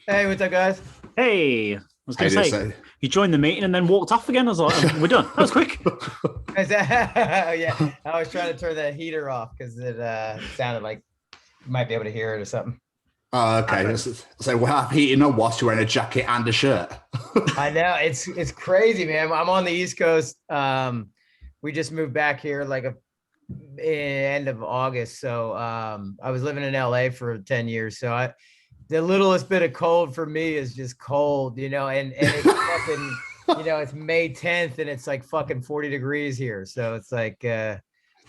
Hey, what's up, guys? Hey, I was going I to just say, say, you joined the meeting and then walked off again. I was like, we're done. That was quick. Yeah, I was trying to turn the heater off because it sounded like you might be able to hear it or something. oh, okay. So we're heating up whilst you're wearing a jacket and a shirt. I know it's crazy, man. I'm on the East Coast. We just moved back here like end of August. So I was living in LA for 10 years. So the littlest bit of cold for me is just cold, and it's fucking, it's May 10th and it's like fucking 40 degrees here. So it's like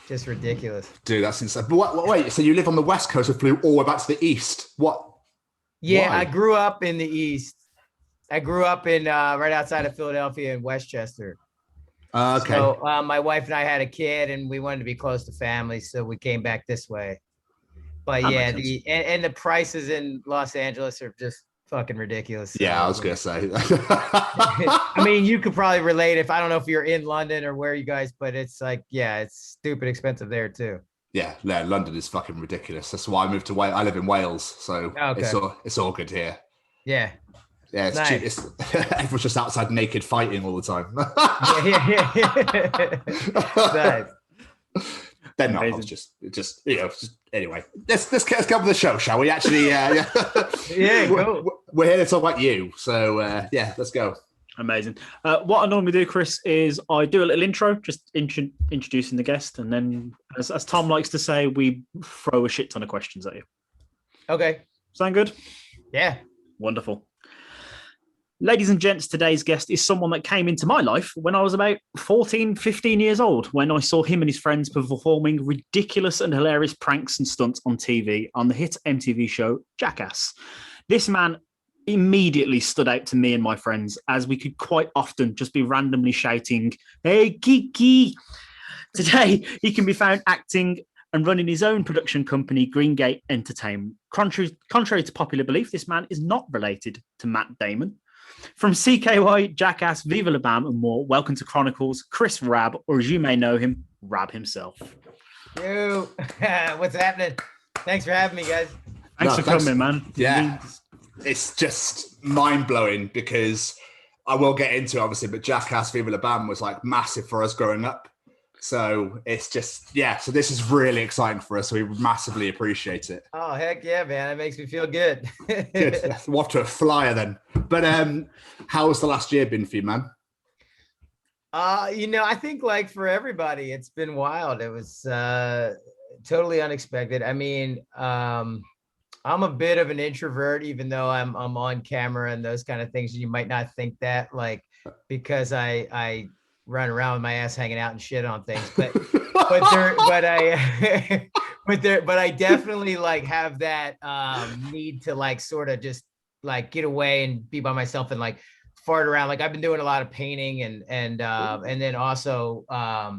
just ridiculous. Dude, that's insane. But wait, so you live on the West Coast and flew all the way back to the East? What? Yeah, Why? I grew up in the East. I grew up in right outside of Philadelphia in Westchester. Okay. So my wife and I had a kid and we wanted to be close to family. So we came back this way. But That yeah, makes sense. and the prices in Los Angeles are just fucking ridiculous. So, Yeah, I was going to say. I mean, you could probably relate I don't know if you're in London or where you guys, but it's like, yeah, it's stupid expensive there too. Yeah, London is fucking ridiculous. That's why I moved to Wales. I live in Wales, so Okay. it's all good here. Yeah. Yeah, it's Nice. cheap. Everyone's just outside naked fighting all the time. Nice. They're not. Amazing. Just anyway. Let's get on with the show, shall we? Actually, yeah. Yeah, go. We're here to talk about you. So yeah, let's go. Amazing. What I normally do, Chris, is I do a little intro, just introducing the guest. And then, as Tom likes to say, we throw a shit ton of questions at you. Okay. Sound good? Yeah. Wonderful. Ladies and gents, today's guest is someone that came into my life when I was about 14, 15 years old, when I saw him and his friends performing ridiculous and hilarious pranks and stunts on TV on the hit MTV show Jackass. This man immediately stood out to me and my friends, as we could quite often just be randomly shouting, "Hey, Kiki!" Today, he can be found acting and running his own production company, Greengate Entertainment. Contrary to popular belief, this man is not related to Matt Damon. From CKY, Jackass, Viva La Bam, and more, welcome to Chronicles, Chris Raab, or as you may know him, Raab himself. Yo, what's happening? Thanks for having me, guys. Thanks for coming, man. Yeah, it's just mind-blowing because I will get into it, obviously, but Jackass Viva La Bam was like massive for us growing up. So it's just, yeah, so this is really exciting for us. So we massively appreciate it. Oh, heck yeah, man. That makes me feel good. Good. We're off to a flyer then. But how's the last year been for you, man? I think like for everybody, it's been wild. It was totally unexpected. I mean, I'm a bit of an introvert, even though I'm on camera and those kind of things. You might not think that, like, because I run around with my ass hanging out and shit on things, but I definitely like have that need to like sort of just like get away and be by myself and like fart around. Like I've been doing a lot of painting and then also I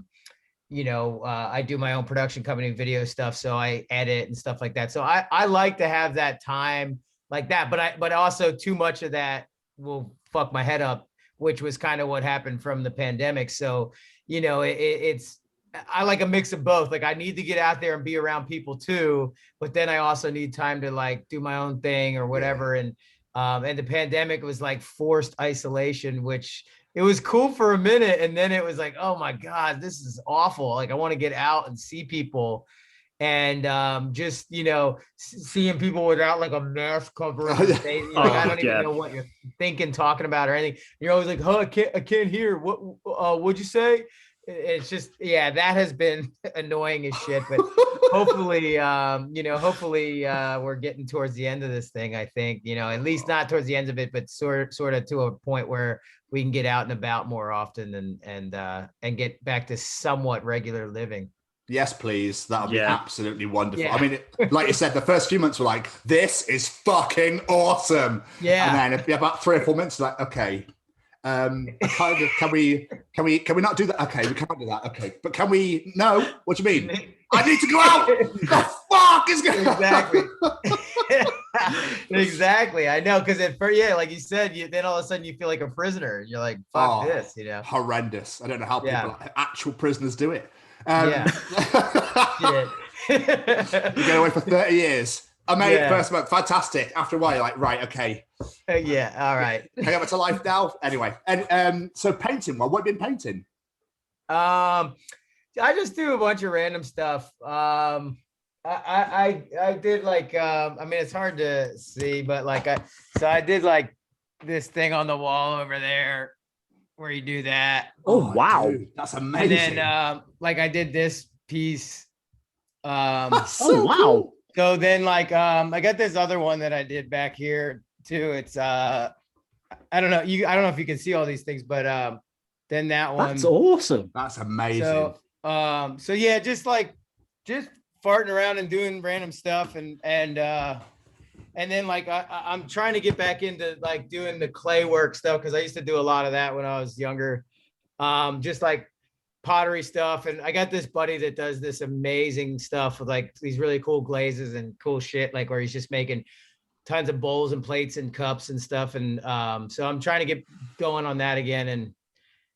do my own production company video stuff, so I edit and stuff like that. So I like to have that time like that, but also too much of that will fuck my head up, which was kind of what happened from the pandemic. So, I like a mix of both. Like I need to get out there and be around people too, but then I also need time to like do my own thing or whatever. And the pandemic was like forced isolation, which it was cool for a minute. And then it was like, oh my God, this is awful. Like I want to get out and see people. And just seeing people without like a mask covering their face, like I don't even know what you're thinking, talking about or anything. You're always like, "Oh, I can't hear. What'd you say?" It's just, yeah, that has been annoying as shit. But hopefully, we're getting towards the end of this thing. I think, at least not towards the end of it, but sort of to a point where we can get out and about more often and get back to somewhat regular living. Yes, please. That would be absolutely wonderful. Yeah. I mean, like you said, the first few months were like, this is fucking awesome. Yeah. And then it'd be about 3 or 4 months, like, okay, can we not do that? Okay, we can't do that. Okay, but can we? No. What do you mean? I need to go out. The fuck is going on? Exactly. Exactly. I know, because at first, like you said, then all of a sudden you feel like a prisoner. You're like, fuck this, Horrendous. I don't know how people, actual prisoners, do it. Yeah. You get away for 30 years. I made it first month. Fantastic. After a while, you're like, right, okay. Yeah, all right. Can I get back to life now? Anyway, and so painting. Well, what have you been painting? I just do a bunch of random stuff. I did like I mean, it's hard to see, but like I did like this thing on the wall over there where you do that. Oh wow, dude, that's amazing. And then like I did this piece. That's so wow. cool. So then like I got this other one that I did back here too. It's I don't know if you can see all these things, but then that one. That's awesome. That's amazing. So yeah, just farting around and doing random stuff and then like I'm trying to get back into like doing the clay work stuff because I used to do a lot of that when I was younger. Just like pottery stuff, and I got this buddy that does this amazing stuff with like these really cool glazes and cool shit, like where he's just making tons of bowls and plates and cups and stuff. And so I'm trying to get going on that again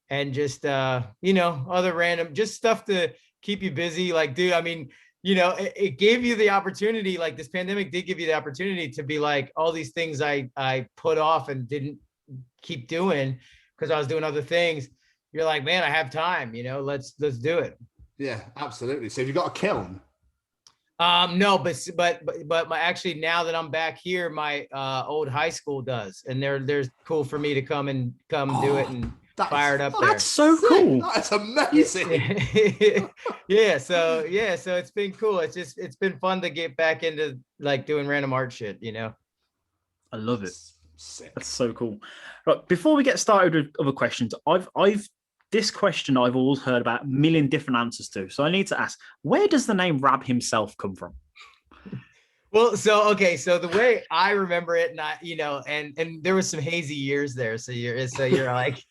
and just other random just stuff to keep you busy. Like, dude, I mean, it gave you the opportunity, like this pandemic did give you the opportunity to be like all these things I put off and didn't keep doing because I was doing other things. You're like, man, I have time, let's do it. Yeah, absolutely. So have you got a kiln? No, but actually now that I'm back here, my old high school does, and they're cool for me to come do it and fire it up there. That's so cool. That's amazing. Yeah, so it's been cool. It's been fun to get back into like doing random art shit, I love it. Sick. That's so cool. Right, before we get started with other questions, this question I've always heard about a million different answers to. So I need to ask, where does the name Raab Himself come from? Well, so the way I remember it, and there was some hazy years there. So you're like,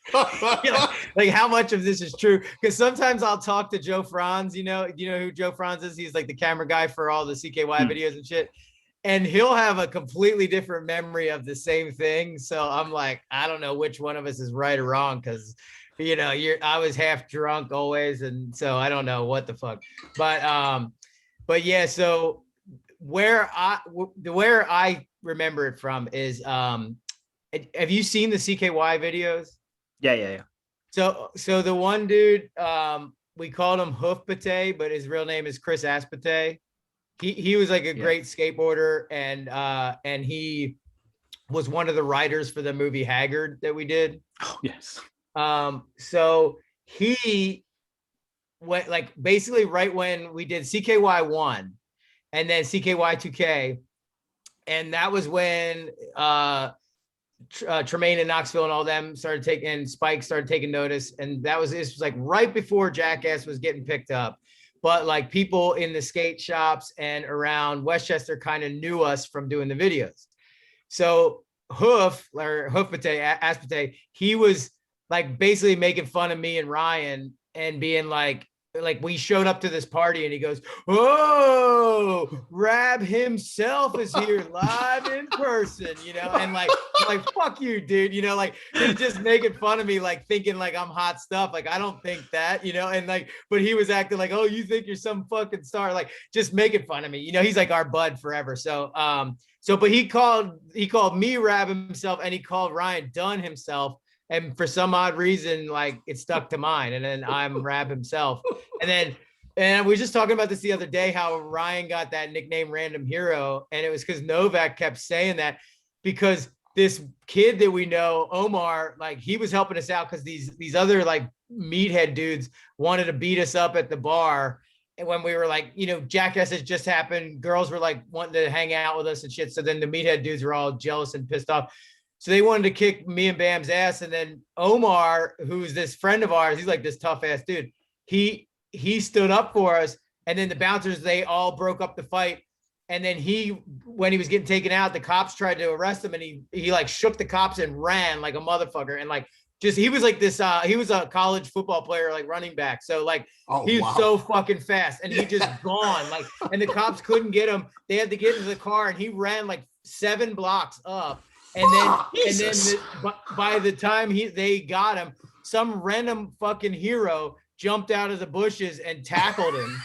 like how much of this is true? Because sometimes I'll talk to Joe Franz, you know who Joe Franz is? He's like the camera guy for all the CKY videos and shit. And he'll have a completely different memory of the same thing. So I'm like, I don't know which one of us is right or wrong. Cause I was half drunk always. And so I don't know what the fuck, but yeah. So where I remember it from is, have you seen the CKY videos? Yeah. So the one dude, we called him Hoof Pate, but his real name is Chris Pate. He was like a great skateboarder, and he was one of the writers for the movie Haggard that we did. Oh yes. So he went like basically right when we did CKY 1 and then CKY 2K, and that was when Tremaine and Knoxville and all them started taking notice, and this was like right before Jackass was getting picked up. But like people in the skate shops and around Westchester kind of knew us from doing the videos. So Hoof Pate, he was like basically making fun of me and Ryan and being like we showed up to this party and he goes, "Oh, Raab himself is here live in person," and like fuck you, dude, like he's just making fun of me, like thinking like I'm hot stuff. Like I don't think that, and like, but he was acting like, oh, you think you're some fucking star, like just making fun of me. He's like our bud forever. So but he called me Raab himself and he called Ryan Dunn himself. And for some odd reason, like it stuck to mine. And then I'm Raab himself. And we were just talking about this the other day, how Ryan got that nickname Random Hero. And it was because Novak kept saying that because this kid that we know, Omar, like he was helping us out because these other like meathead dudes wanted to beat us up at the bar. And when we were like, Jackass has just happened, girls were like wanting to hang out with us and shit. So then the meathead dudes were all jealous and pissed off. So they wanted to kick me and Bam's ass. And then Omar, who's this friend of ours, he's like this tough ass dude. He stood up for us. And then the bouncers, they all broke up the fight. And then when he was getting taken out, the cops tried to arrest him and he like shook the cops and ran like a motherfucker. And like, he was like this, he was a college football player, like running back. So like, he was so fucking fast and he just gone, like, and the cops couldn't get him. They had to get into the car and he ran like 7 blocks up. And then by the time they got him, some random fucking hero jumped out of the bushes and tackled him.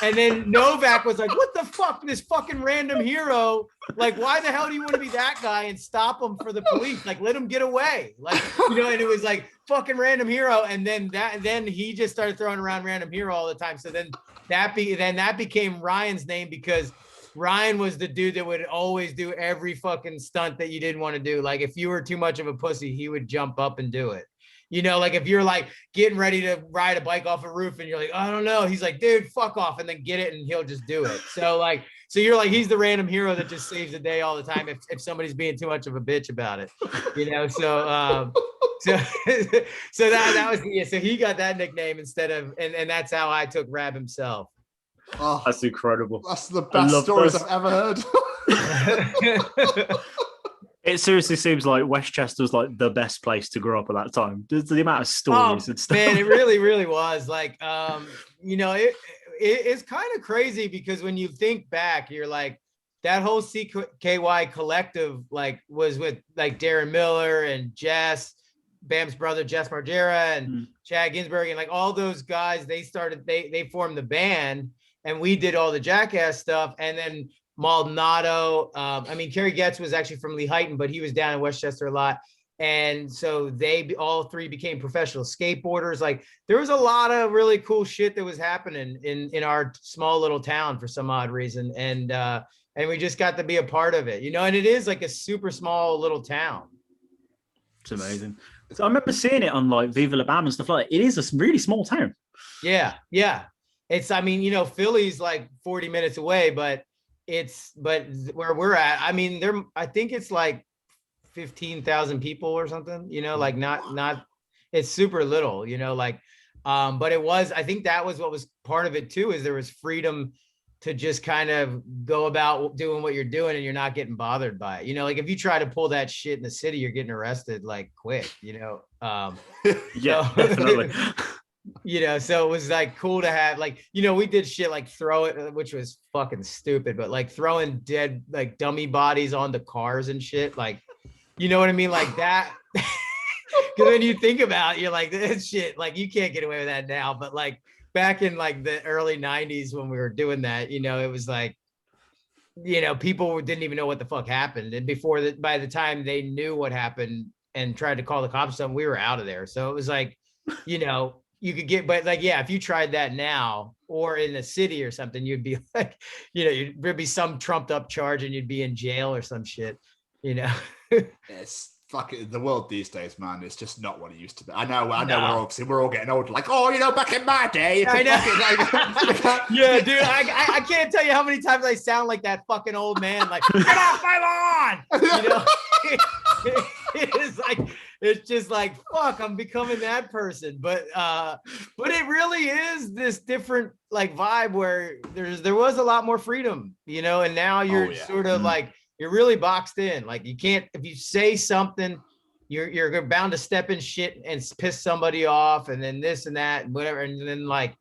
And then Novak was like, what the fuck, this fucking random hero? Like, why the hell do you want to be that guy and stop him for the police? Like, let him get away. Like, and it was like fucking random hero. And then he just started throwing around random hero all the time. So then that became Ryan's name, because Ryan was the dude that would always do every fucking stunt that you didn't want to do. Like, if you were too much of a pussy, he would jump up and do it. Like if you're like getting ready to ride a bike off a roof and you're like, I don't know. He's like, dude, fuck off. And then get it. And he'll just do it. So you're like, he's the random hero that just saves the day all the time. If somebody's being too much of a bitch about it, so that was, so he got that nickname instead of, and that's how I took Raab Himself. Oh, that's incredible. That's the best stories I've ever heard. It seriously seems like Westchester was like the best place to grow up at that time. The amount of stories and stuff. Man, it really, really was. Like, it's kind of crazy, because when you think back, you're like, that whole CKY collective, like, was with like Darren Miller and Jess, Bam's brother, Jess Margera, and Chad Ginsburg, and like all those guys, they formed the band, and we did all the Jackass stuff. And then Maldonado, Kerry Getz was actually from Lehighton, but he was down in Westchester a lot. And so they all three became professional skateboarders. Like, there was a lot of really cool shit that was happening in our small little town for some odd reason. And we just got to be a part of it, and it is like a super small little town. It's amazing. So I remember seeing it on like Viva La Bam and stuff like that. It is a really small town. Yeah. It's, Philly's like 40 minutes away, but where we're at, I think it's like 15,000 people or something, like not, it's super little, but it was, I think that was what was part of it too, is there was freedom to just kind of go about doing what you're doing and you're not getting bothered by it. Like if you try to pull that shit in the city, you're getting arrested like quick, Yeah, so, definitely. So it was like cool to have, like, we did shit like throw it, which was fucking stupid, but like throwing dead, like dummy bodies onto cars and shit. Like, you know what I mean? Like that. Cause then you think about it, you're like, this shit, like you can't get away with that now. But like back in like the early 90s when we were doing that, it was like, people didn't even know what the fuck happened. And by the time they knew what happened and tried to call the cops, we were out of there. So it was like, you could get, but like, yeah, if you tried that now or in the city or something, you'd be like, there'd be some trumped up charge and you'd be in jail or some shit, It's fucking the world these days, man. It's just not what it used to be. I know. No. We're all getting old. Like, back in my day. I know. Yeah, dude. I can't tell you how many times I sound like that fucking old man. Like, get off my lawn. It's just like, fuck, I'm becoming that person. But it really is this different like vibe where there was a lot more freedom, and now you're sort of like, you're really boxed in. Like you can't, if you say something, you're bound to step in shit and piss somebody off, and then this and that and whatever. And then like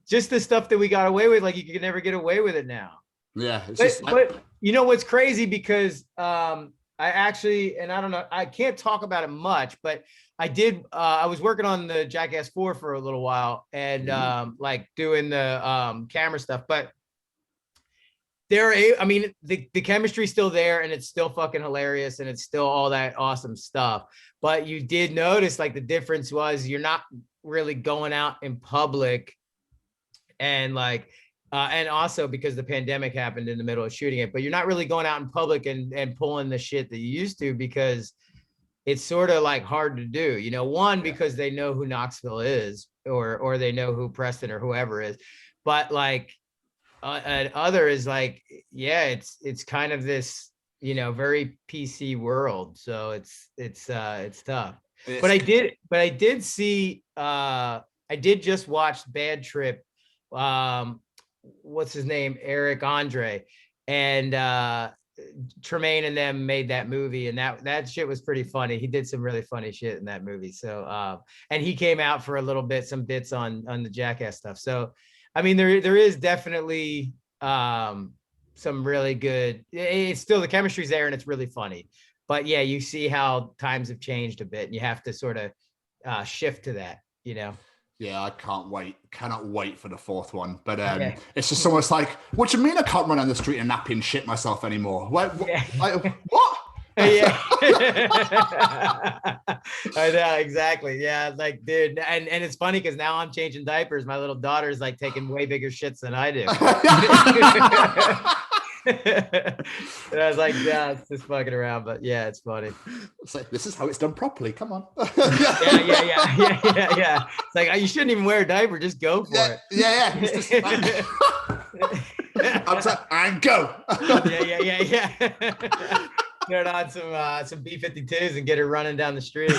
just the stuff that we got away with, like you can never get away with it now. Yeah. But what's crazy, because I actually, and I don't know, I can't talk about it much, but I did, I was working on the Jackass 4 for a little while and like doing the camera stuff, but the chemistry's still there and it's still fucking hilarious and it's still all that awesome stuff. But you did notice like the difference was you're not really going out in public and like, and also because the pandemic happened in the middle of shooting it, but you're not really going out in public and pulling the shit that you used to, because it's sort of like hard to do, one, because they know who Knoxville is or they know who Preston or whoever is. But like, and other is like, yeah, it's kind of this, very PC world. So it's tough. But I did see, I did just watch Bad Trip. What's his name? Eric Andre and Tremaine and them made that movie, and that shit was pretty funny. He did some really funny shit in that movie. So and he came out for a little bit, some bits on the Jackass stuff. So I mean, there is definitely some really good, it's still, the chemistry's there and it's really funny. But yeah, you see how times have changed a bit and you have to sort of shift to that, Yeah, I can't wait. Cannot wait for the fourth one. But Yeah. it's just almost like, what do you mean I can't run down the street and nappy and shit myself anymore? What? Yeah. What? Yeah. I know, exactly. Yeah, like, dude, and it's funny because now I'm changing diapers. My little daughter's like taking way bigger shits than I do. And I was like, yeah, it's just fucking around, but yeah, it's funny. It's like, this is how it's done properly. Come on. Yeah. It's like, you shouldn't even wear a diaper. Just go for it. Yeah. It's just and go. Yeah. Turn on some B-52s and get her running down the street.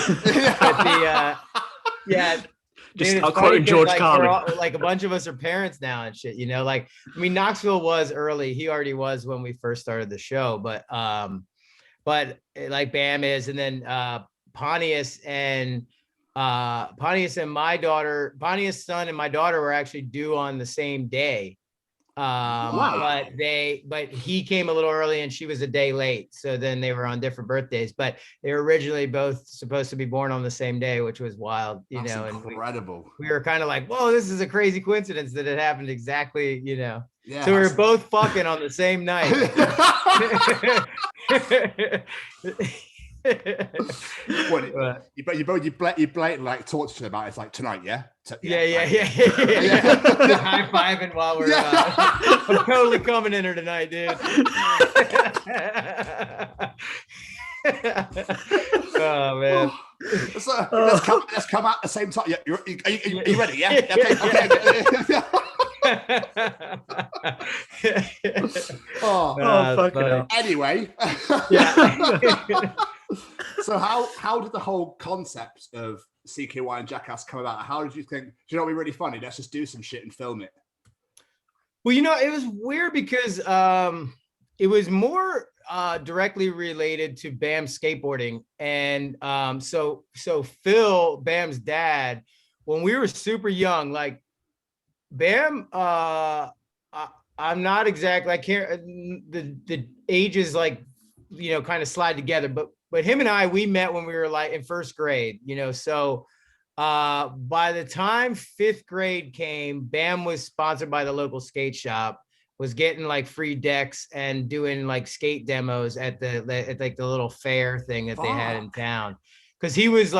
Just dude, start quoting George Carlin. Like a bunch of us are parents now and shit, you know, like, I mean, Knoxville was early. He already was when we first started the show, but like Bam is, and then Pontius and Pontius son and my daughter were actually due on the same day. Wow. But he came a little early and she was a day late. So then they were on different birthdays, but they were originally both supposed to be born on the same day, which was wild, That's know, incredible. And we were kind of like, whoa, this is a crazy coincidence that it happened exactly, you know. Yeah, so we were both fucking on the same night. You blatantly like talk to them about it. It's like tonight, yeah? Yeah. High-fiving while we're I'm totally coming in her tonight, dude. Oh man. So, let's come out at the same time. Yeah, are you ready? Yeah. Okay. Fucking hell. Anyway. Yeah. So how did the whole concept of CKY and Jackass come about? How did you think, do you know what would be really funny? Let's just do some shit and film it. Well, you know, it was weird because it was more directly related to Bam's skateboarding. And so Phil, Bam's dad, when we were super young, like Bam, I'm not exactly, I can't, the ages like, you know, kind of slide together, but him and I, we met when we were like in first grade, you know, so by the time fifth grade came, Bam was sponsored by the local skate shop, was getting like free decks and doing like skate demos at the little fair thing that they had in town. Cause he was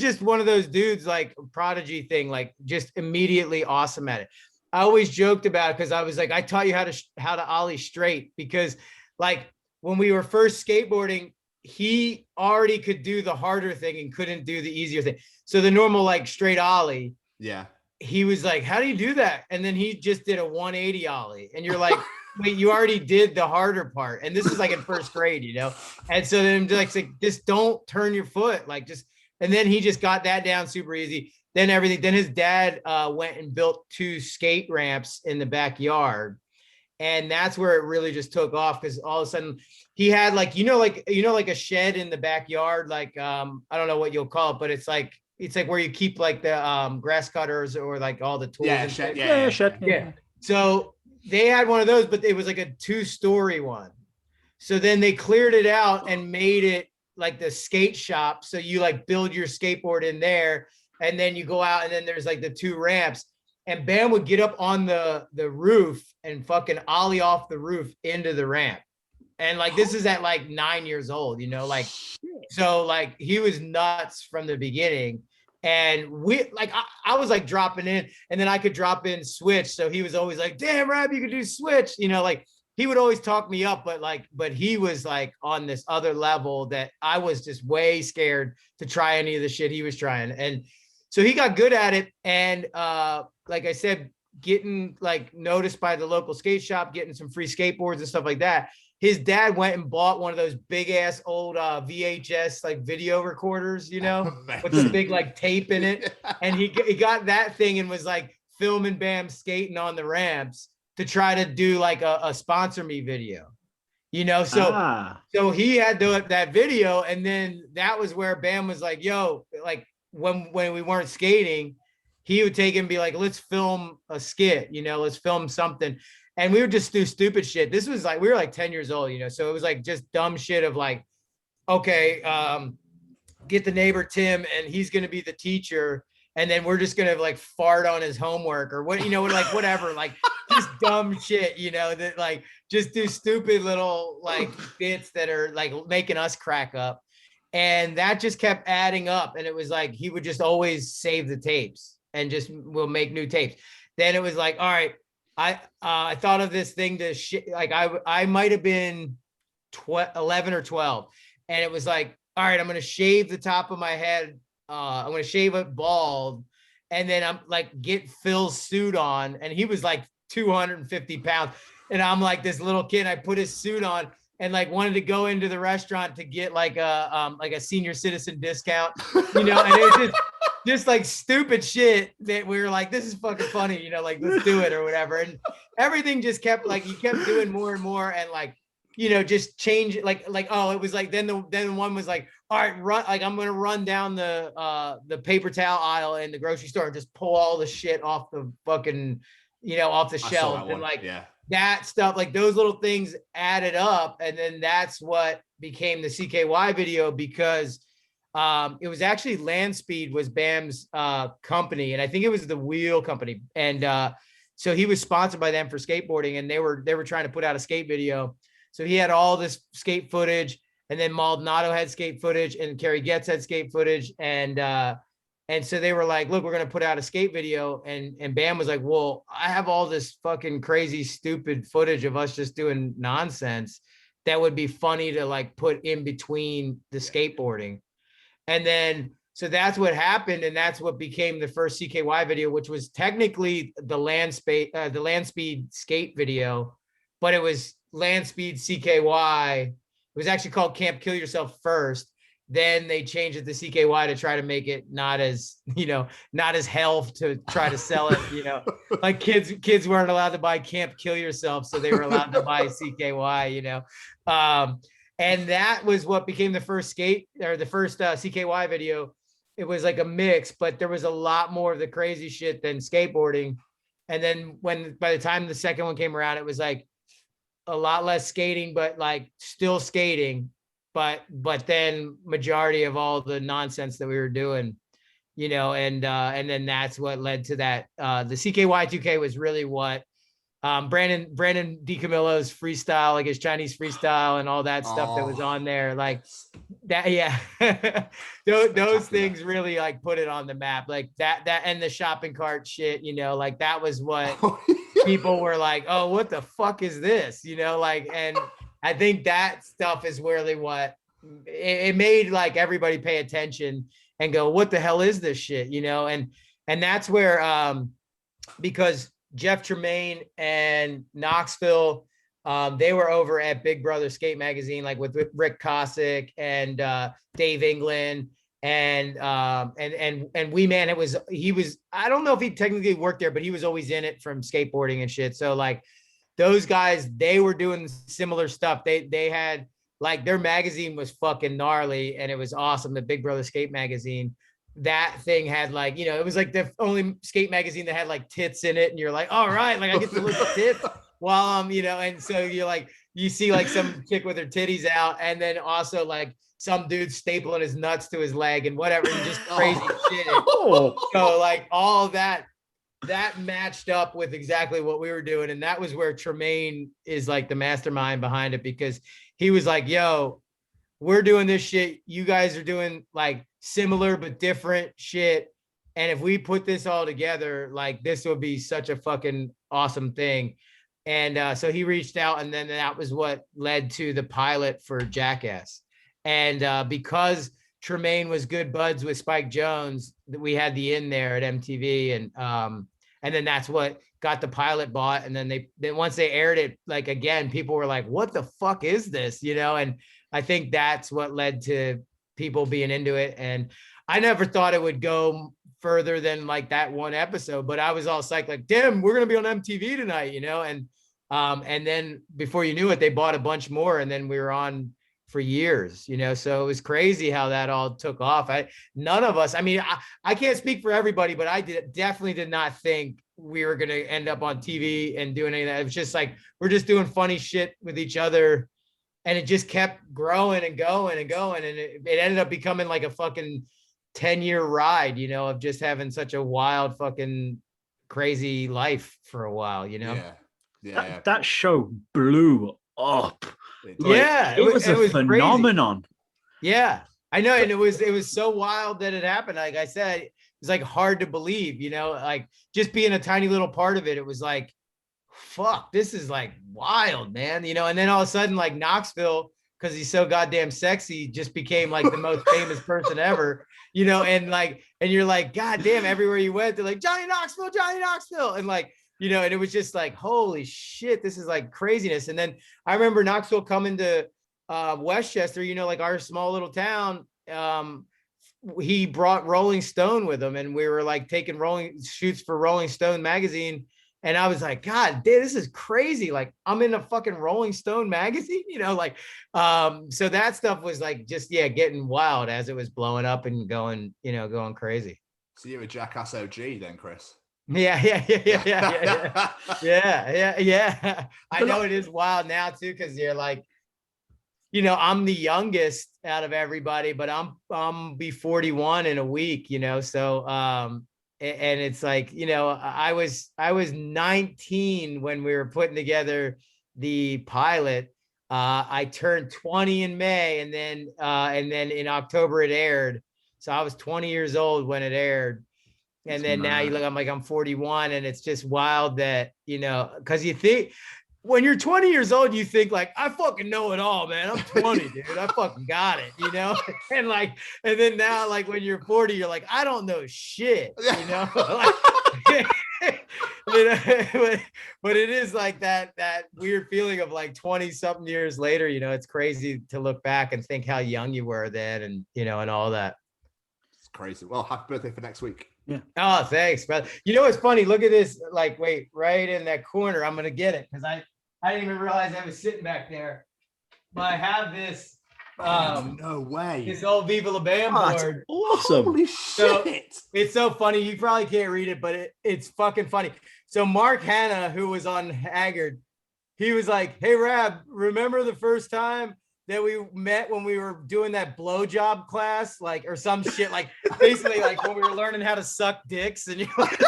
just one of those dudes, like prodigy thing, like just immediately awesome at it. I always joked about it because I was like, I taught you how to ollie straight, because like when we were first skateboarding, he already could do the harder thing and couldn't do the easier thing. So the normal like straight ollie, yeah, he was like, how do you do that? And then he just did a 180 ollie, and you're like, wait, you already did the harder part. And this is like in first grade, you know? And so then like just don't turn your foot, like just, and then he just got that down super easy. Then his dad went and built 2 skate ramps in the backyard. And that's where it really just took off, because all of a sudden he had like a shed in the backyard, like I don't know what you'll call it, but it's like where you keep like the grass cutters or like all the tools. Shed. So they had one of those, but it was like a 2-story one. So then they cleared it out and made it like the skate shop. So you like build your skateboard in there, and then you go out, and then there's like the 2 ramps. And Bam would get up on the roof and fucking ollie off the roof into the ramp. And like, this is at like 9 years old, you know, like, so like he was nuts from the beginning. And we like, I was like dropping in, and then I could drop in switch. So he was always like, damn, Raab, you could do switch, you know, like he would always talk me up, but he was like on this other level that I was just way scared to try any of the shit he was trying. And so he got good at it. And like I said, getting like noticed by the local skate shop, getting some free skateboards and stuff like that. His dad went and bought one of those big ass old VHS like video recorders, you know, with the big like tape in it. And he got that thing and was like filming Bam skating on the ramps to try to do like a sponsor me video, you know? So he had that video. And then that was where Bam was like, yo, like when we weren't skating, he would take and be like, let's film a skit, you know, let's film something. And we would just do stupid shit. This was like, we were like 10 years old, you know? So it was like just dumb shit of like, okay, get the neighbor Tim, and he's going to be the teacher. and then we're just gonna like fart on his homework or what, you know, like whatever, like just dumb shit, you know, that like just do stupid little like bits that are like making us crack up. And that just kept adding up. And it was like he would just always save the tapes and just will make new tapes. Then it was like, all right, I thought of this thing to like I might have been 11 or 12, and it was like, all right, I'm gonna shave the top of my head. I'm gonna shave it bald, and then I'm like get Phil's suit on, and he was like 250 pounds, and I'm like this little kid. I put his suit on and like wanted to go into the restaurant to get like a senior citizen discount, you know, and it was just like stupid shit that we were like, this is fucking funny, you know, like let's do it or whatever. And everything just kept like, he kept doing more and more, and like, you know, just change it. Like, oh, it was like, then one was like, all right, run, like I'm going to run down the paper towel aisle in the grocery store and just pull all the shit off the fucking, you know, off the shelf. And like that stuff, like those little things added up. And then that's what became the CKY video, because it was actually Land Speed was Bam's company, and I think it was the wheel company, and so he was sponsored by them for skateboarding, and they were trying to put out a skate video. So he had all this skate footage, and then Maldonado had skate footage, and Kerry Getz had skate footage, and so they were like, look, we're gonna put out a skate video, and Bam was like, well, I have all this fucking crazy stupid footage of us just doing nonsense that would be funny to like put in between the skateboarding. And then, so that's what happened. And that's what became the first CKY video, which was technically the Land Speed skate video, but it was Land Speed CKY. It was actually called Camp Kill Yourself first. Then they changed it to CKY to try to make it not as, you know, not as hell to try to sell it, you know, like kids weren't allowed to buy Camp Kill Yourself. So they were allowed to buy CKY, you know. And that was what became the first CKY video. It was like a mix, but there was a lot more of the crazy shit than skateboarding. And then by the time the second one came around, it was like a lot less skating, but like still skating, but then majority of all the nonsense that we were doing, you know, and then that's what led to that. The CKY 2K was really what Brandon DiCamillo's freestyle, like his Chinese freestyle and all that stuff that was on there, like that. Yeah. those things really like put it on the map, like that and the shopping cart shit, you know, like that was what people were like, oh, what the fuck is this? You know, like, and I think that stuff is really what it made like everybody pay attention and go, what the hell is this shit? You know, and that's where, because Jeff Tremaine and Knoxville, they were over at Big Brother Skate Magazine, like with Rick Cossack and Dave England and Wee Man. He was, I don't know if he technically worked there, but he was always in it from skateboarding and shit. So like those guys, they were doing similar stuff. They had like their magazine was fucking gnarly, and it was awesome. The Big Brother Skate Magazine. That thing had like, you know, it was like the only skate magazine that had like tits in it, and you're like, all right, like I get to look at tits while I'm, you know, and so you're like, you see like some chick with her titties out, and then also like some dude stapling his nuts to his leg and whatever, and just crazy shit. So like all that matched up with exactly what we were doing, and that was where Tremaine is like the mastermind behind it, because he was like, yo, we're doing this shit, you guys are doing like similar but different shit, and if we put this all together, like this will be such a fucking awesome thing. And so he reached out, and then that was what led to the pilot for Jackass. And because Tremaine was good buds with Spike Jonze, that we had the in there at MTV, and then that's what got the pilot bought. And then once they aired it, like again, people were like, what the fuck is this, you know? And I think that's what led to people being into it. And I never thought it would go further than like that one episode, but I was all psyched, like, damn, we're going to be on MTV tonight, you know? And then before you knew it, they bought a bunch more, and then we were on for years, you know? So it was crazy how that all took off. None of us, I mean, I can't speak for everybody, but I definitely did not think we were going to end up on TV and doing any of that. It was just like, we're just doing funny shit with each other. And it just kept growing and going and going. And it ended up becoming like a fucking 10-year ride, of just having such a wild fucking crazy life for a while, That show blew up. Yeah, it was a phenomenon. Crazy. Yeah, I know. And it was so wild that it happened. Like I said, it was like hard to believe, like just being a tiny little part of it. It was like, fuck, this is like wild, man. And then all of a sudden, like Knoxville, because he's so goddamn sexy, just became like the most famous person ever, and you're like, God damn, everywhere you went, they're like, Johnny Knoxville. And like, and it was just like, holy shit, this is like craziness. And then I remember Knoxville coming to Westchester, like our small little town. He brought Rolling Stone with him, and we were like taking shoots for Rolling Stone magazine. And I was like, God, dude, this is crazy. Like, I'm in a fucking Rolling Stone magazine, so that stuff was like, just, getting wild as it was blowing up and going crazy. So you're a Jackass OG then, Chris? Yeah. I know it is wild now too, because you're like, I'm the youngest out of everybody, but I'm be 41 in a week, so and it's like, I was 19 when we were putting together the pilot. I turned 20 in May, and then in October it aired. So I was 20 years old when it aired. And then now you look, I'm 41, and it's just wild that, because you think when you're 20 years old, you think like, I fucking know it all, man. I'm 20, dude. I fucking got it, and then now, like when you're 40, you're like, I don't know shit, like, but it is like that weird feeling of like 20 something years later, it's crazy to look back and think how young you were then, and, and all that. It's crazy. Well, happy birthday for next week. Yeah. Oh, thanks, brother. It's funny. Look at this. Like, wait, right in that corner. I'm gonna get it because I didn't even realize I was sitting back there. But I have this. No way. This old Viva La Bam board. Awesome. Holy shit. So, it's so funny. You probably can't read it, but it's fucking funny. So Mark Hanna, who was on Haggard, he was like, "Hey, Raab, remember the first time that we met when we were doing that blowjob class, like, or some shit, like basically like when we were learning how to suck dicks," and you're like,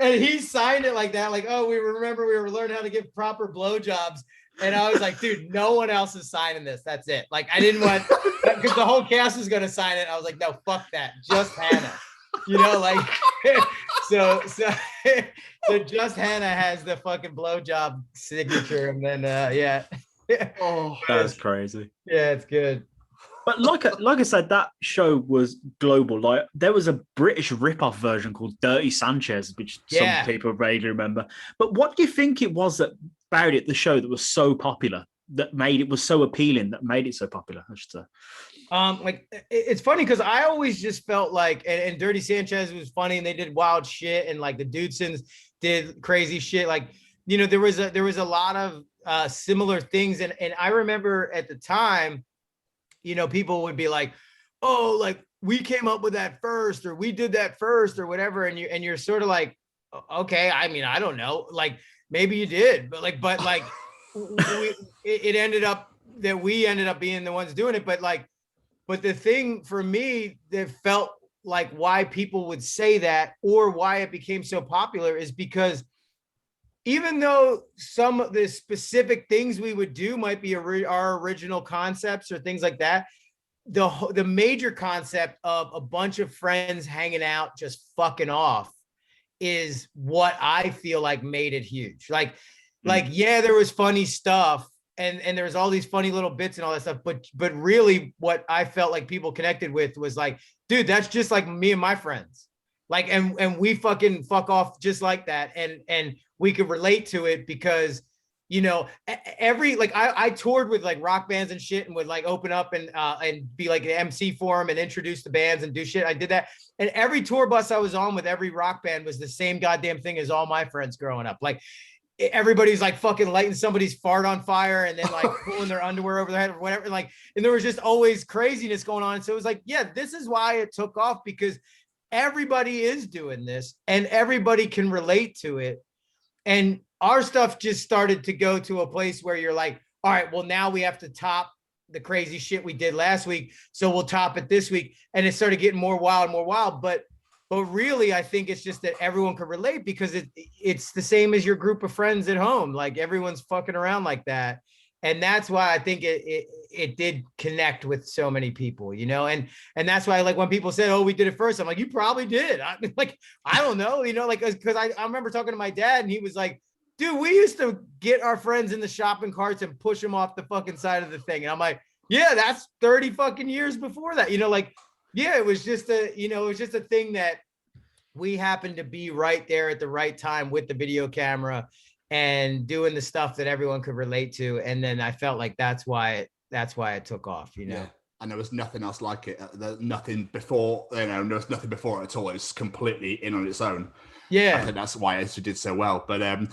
and he signed it like that, like, "Oh, we remember we were learning how to give proper blowjobs." And I was like, dude, no one else is signing this. That's it. Like, I didn't want, because the whole cast was going to sign it. I was like, no, fuck that. Just Hannah, like, so just Hannah has the fucking blowjob signature. And then, yeah. Oh, that's crazy. Yeah, it's good. But like I said, that show was global. Like, there was a British rip-off version called Dirty Sanchez, which some people vaguely remember. But what do you think it was about it, the show, that was so popular, that made it was so appealing, that made it so popular, I should say? Like, it's funny because I always just felt like, and Dirty Sanchez was funny, and they did wild shit, and like the Dudesons did crazy shit. Like, there was a lot of similar things, and I remember at the time, people would be like, "Oh, like we came up with that first, or we did that first, or whatever," and you're sort of like, okay, I mean, I don't know, like maybe you did, but it ended up that we ended up being the ones doing it, but the thing for me that felt like why people would say that, or why it became so popular, is because even though some of the specific things we would do might be our original concepts or things like that, the major concept of a bunch of friends hanging out, just fucking off, is what I feel like made it huge. Like, yeah, there was funny stuff, and there was all these funny little bits and all that stuff, but really what I felt like people connected with was like, dude, that's just like me and my friends. Like, and we fucking fuck off just like that. And we could relate to it because, I toured with like rock bands and shit, and would like open up and be like an MC for them and introduce the bands and do shit. I did that. And every tour bus I was on with every rock band was the same goddamn thing as all my friends growing up. Like, everybody's like fucking lighting somebody's fart on fire and then like pulling their underwear over their head or whatever. Like, and there was just always craziness going on. So it was like, yeah, this is why it took off, because everybody is doing this and everybody can relate to it. And our stuff just started to go to a place where you're like, all right, well, now we have to top the crazy shit we did last week, so we'll top it this week. And it started getting more wild. But really, I think it's just that everyone could relate, because it's the same as your group of friends at home. Like, everyone's fucking around like that. And that's why I think it did connect with so many people, you know, and that's why, like, when people said, oh, we did it first, I'm like, you probably did. I don't know, you know, like, because I remember talking to my dad, and he was like, dude, we used to get our friends in the shopping carts and push them off the fucking side of the thing. And I'm like, yeah, that's 30 fucking years before that, you know, like, yeah, it was just a thing that we happened to be right there at the right time with the video camera and doing the stuff that everyone could relate to. And then I felt like that's why it took off, you know? Yeah. And there was nothing else like it. Nothing before, you know, there was nothing before it at all. It was completely in on its own. Yeah. I think that's why it did so well. But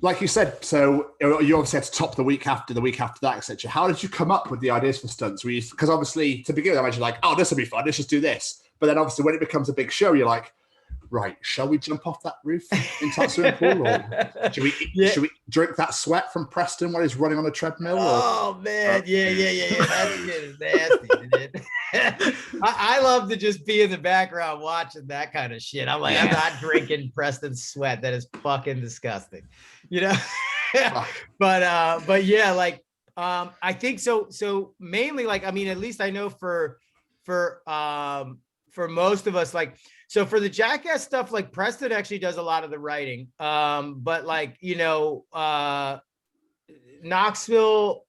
like you said, so you obviously had to top the week after that, etc. How did you come up with the ideas for stunts? Because obviously, to begin with, I imagine like, oh, this will be fun, let's just do this. But then obviously when it becomes a big show, you're like, right, shall we jump off that roof into that swimming pool? Or should we drink that sweat from Preston while he's running on a treadmill? Oh, man. Yeah. That shit is nasty, dude. I love to just be in the background watching that kind of shit. I'm like, I'm not drinking Preston's sweat. That is fucking disgusting, you know? But yeah, like, I think so. So mainly, like, I mean, at least I know for most of us, like, so for the Jackass stuff, like, Preston actually does a lot of the writing. But like, you know, Knoxville,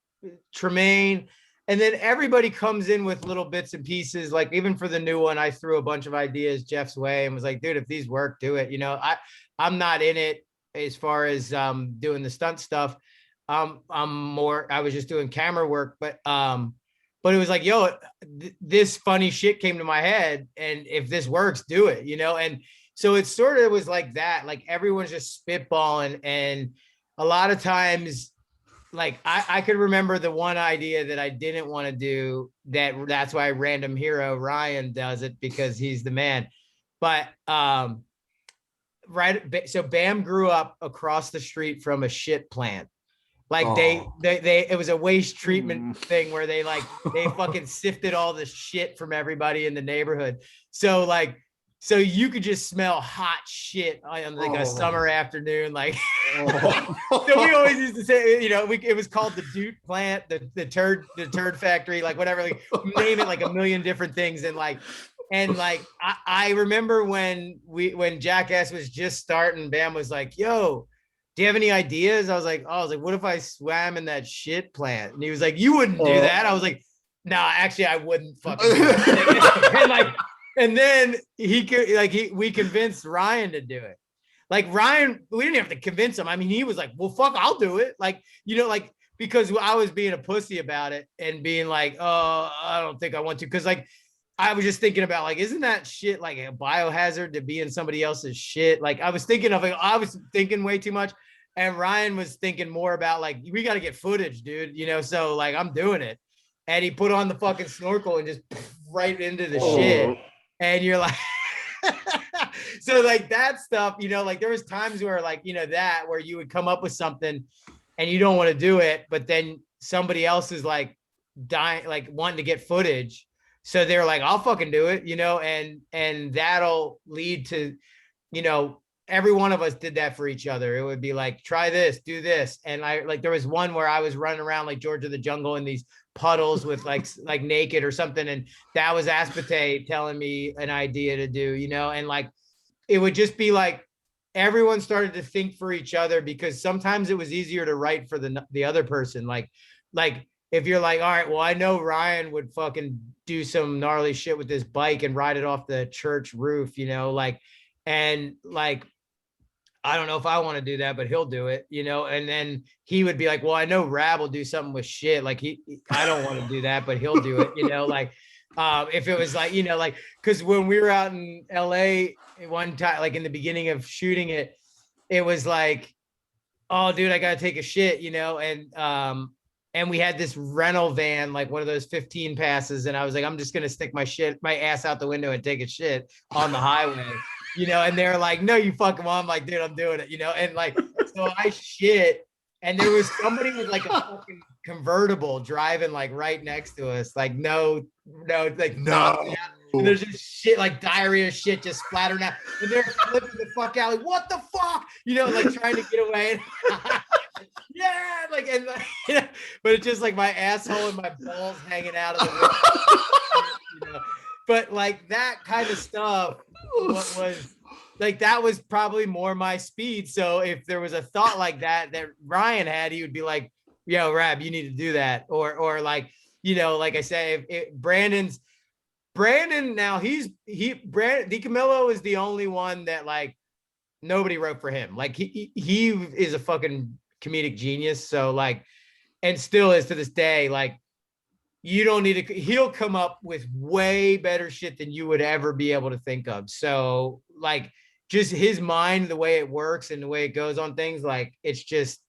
Tremaine, and then everybody comes in with little bits and pieces. Like, even for the new one, I threw a bunch of ideas Jeff's way and was like, dude, if these work, do it. You know, I'm not in it as far as doing the stunt stuff. I was just doing camera work, but it was like, yo, this funny shit came to my head, and if this works, do it, you know? And so it sort of was like that, like, everyone's just spitballing. And a lot of times, like, I could remember the one idea that I didn't want to do, that's why random hero Ryan does it, because he's the man. But so Bam grew up across the street from a shit plant. Like, they it was a waste treatment thing where they fucking sifted all the shit from everybody in the neighborhood. So you could just smell hot shit on like a summer afternoon. Like, so we always used to say, you know, it was called the Dude Plant, the turd factory, like, whatever, like, name it, like a million different things. And I remember when Jackass was just starting, Bam was like, yo, do you have any ideas? I was like, what if I swam in that shit plant? And he was like, you wouldn't do that. I was like, no, actually, I wouldn't fucking do that. and then we convinced Ryan to do it. Like, Ryan, we didn't have to convince him. I mean, he was like, well, fuck, I'll do it. Like, you know, like, because I was being a pussy about it and being like, oh, I don't think I want to. Cause like, I was just thinking about, like, isn't that shit like a biohazard to be in somebody else's shit? Like, I was thinking way too much. And Ryan was thinking more about, like, we got to get footage, dude, you know? So, like, I'm doing it. And he put on the fucking snorkel and just right into the shit. And you're like, so, like, that stuff, you know, like, there was times where, like, you know, where you would come up with something and you don't want to do it, but then somebody else is like dying, like, wanting to get footage. So they're like, I'll fucking do it, you know? And that'll lead to, you know, every one of us did that for each other. It would be like, try this, do this. And there was one where I was running around like George of the Jungle in these puddles with like naked or something. And that was Aspate telling me an idea to do, you know? And like, it would just be like, everyone started to think for each other, because sometimes it was easier to write for the other person. Like if you're like, all right, well, I know Ryan would fucking do some gnarly shit with this bike and ride it off the church roof, you know, like, and like, I don't know if I want to do that, but he'll do it, you know? And then he would be like, well, I know Raab will do something with shit. Like, I don't want to do that, but he'll do it, you know? Like, if it was like, you know, like, cause when we were out in LA one time, like in the beginning of shooting it, it was like, oh, dude, I got to take a shit, you know? And we had this rental van, like one of those 15 passes. And I was like, I'm just going to stick my ass out the window and take a shit on the highway, you know? And they're like, no, you fucking mom. I'm like, dude, I'm doing it, you know? And like, so I shit. And there was somebody with like a fucking convertible driving like right next to us, like no, like No. and there's just shit like diarrhea shit just splattering out, and they're flipping the fuck out, like what the fuck, like trying to get away. Yeah, like, and but it's just like my asshole and my balls hanging out of the but like that kind of stuff was like, that was probably more my speed. So if there was a thought like that Ryan had, he would be like, yo, Raab, you need to do that. Or like, like I say, if Brandon now Brandon DiCamillo is the only one that like nobody wrote for him. Like he is a fucking comedic genius. So like, and still is to this day, like you don't need to, he'll come up with way better shit than you would ever be able to think of. So like just his mind, the way it works and the way it goes on things, like it's just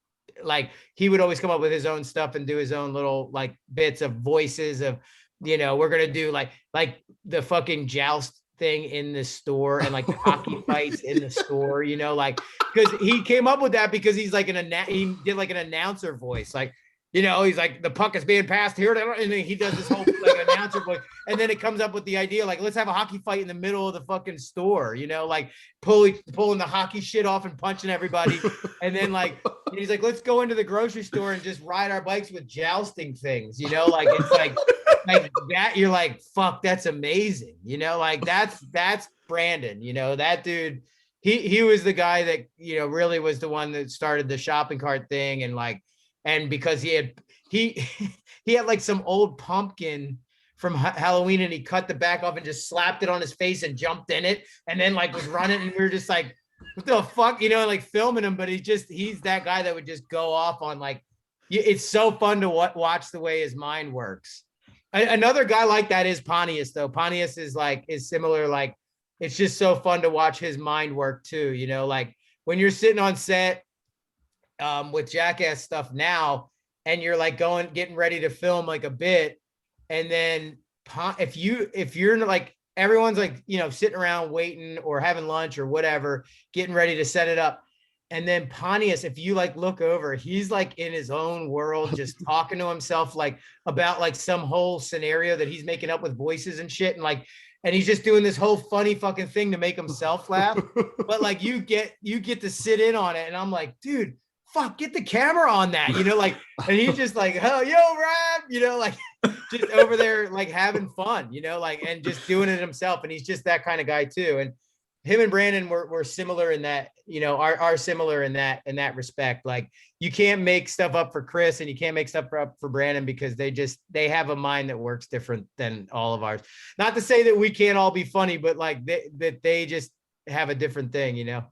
like he would always come up with his own stuff and do his own little like bits of voices of, we're gonna do like the fucking joust thing in the store and like the hockey fights in the store, like because he came up with that because he's like he did like an announcer voice, like he's like the puck is being passed here, and then he does this whole like announcer voice, and then it comes up with the idea like let's have a hockey fight in the middle of the fucking store, like pulling the hockey shit off and punching everybody, and then like he's like let's go into the grocery store and just ride our bikes with jousting things, like it's like that, you're like fuck, that's amazing, like that's Brandon, that dude, he was the guy that really was the one that started the shopping cart thing, and like. And because he had like some old pumpkin from Halloween, and he cut the back off and just slapped it on his face and jumped in it, and then like was running, and we were just like, what the fuck, like filming him. But he's that guy that would just go off on like, it's so fun to watch the way his mind works. Another guy like that is Pontius, though. Pontius is similar. Like it's just so fun to watch his mind work too. Like when you're sitting on set. With Jackass stuff now, and you're like getting ready to film like a bit, and then if you're like everyone's like sitting around waiting or having lunch or whatever, getting ready to set it up, and then Pontius, if you like look over, he's like in his own world, just talking to himself like about like some whole scenario that he's making up with voices and shit, and he's just doing this whole funny fucking thing to make himself laugh. But like you get to sit in on it, and I'm like, dude, fuck, get the camera on that, like, and he's just like, oh, yo, Raab, like just over there, like having fun, like, and just doing it himself. And he's just that kind of guy too. And him and Brandon were similar in that, are similar in that respect. Like you can't make stuff up for Chris and you can't make stuff up for Brandon because they have a mind that works different than all of ours. Not to say that we can't all be funny, but like they just have a different thing,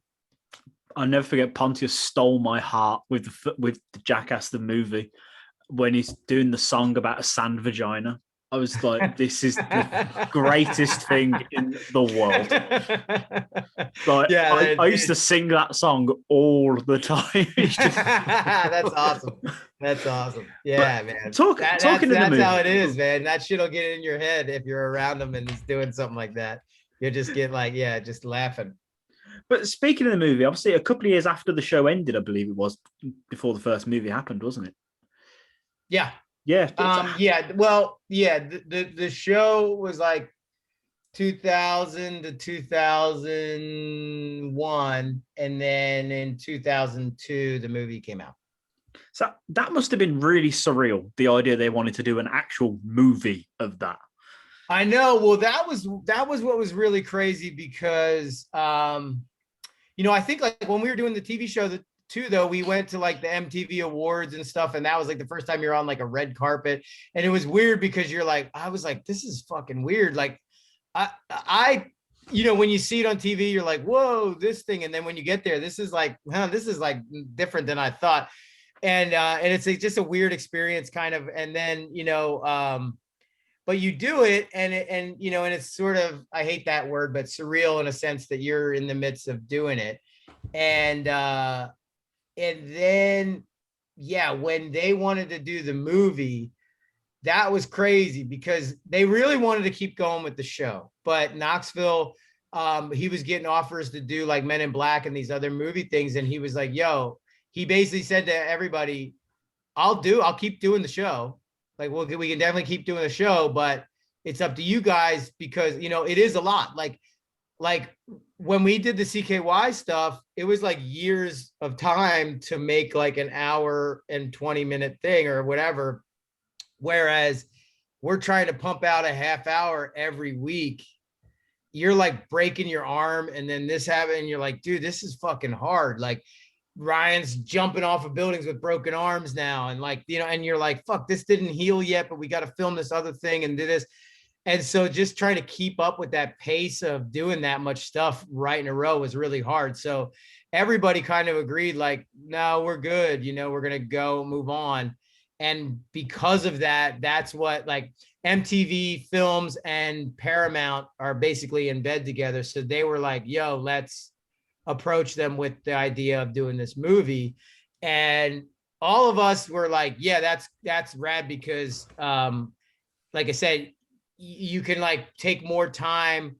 I'll never forget Pontius stole my heart with the Jackass the movie when he's doing the song about a sand vagina. I was like, this is the greatest thing in the world. Like, yeah, I used to sing that song all the time. That's awesome. That's awesome. Yeah, but man. Talking in the movie. That's how it is, man. That shit'll get in your head if you're around him and he's doing something like that. You'll just get like, yeah, just laughing. But speaking of the movie, obviously a couple of years after the show ended, I believe it was, before the first movie happened, wasn't it? Yeah. Yeah. Yeah. Well, yeah, the show was like 2000 to 2001. And then in 2002, the movie came out. So that must have been really surreal, the idea they wanted to do an actual movie of that. I know. Well, that was what was really crazy because, I think like when we were doing the TV show too, though, we went to like the MTV Awards and stuff. And that was like the first time you're on like a red carpet. And it was weird because I was like, this is fucking weird. Like I when you see it on TV, you're like, whoa, this thing. And then when you get there, this is like different than I thought. And it's just a weird experience kind of. And then, but you do it and it's sort of, I hate that word, but surreal in a sense that you're in the midst of doing it. And then, yeah, when they wanted to do the movie, that was crazy because they really wanted to keep going with the show. But Knoxville, he was getting offers to do like Men in Black and these other movie things. And he was like, yo, he basically said to everybody, I'll keep doing the show. Like we can definitely keep doing the show, but it's up to you guys because, you know, it is a lot. Like when we did the CKY stuff, it was like years of time to make like an hour and 20-minute thing or whatever. Whereas we're trying to pump out a half hour every week. You're like breaking your arm and then this happened and you're like, dude, this is fucking hard. Like Ryan's jumping off of buildings with broken arms now. And like, you know, and you're like, fuck, this didn't heal yet, but we got to film this other thing and do this. And so just trying to keep up with that pace of doing that much stuff right in a row was really hard. So everybody kind of agreed like, no, we're good. You know, we're going to go move on. And because of that, that's what like MTV Films and Paramount are basically in bed together. So they were like, yo, let's approach them with the idea of doing this movie. And all of us were like, yeah, that's rad because like I said, you can like take more time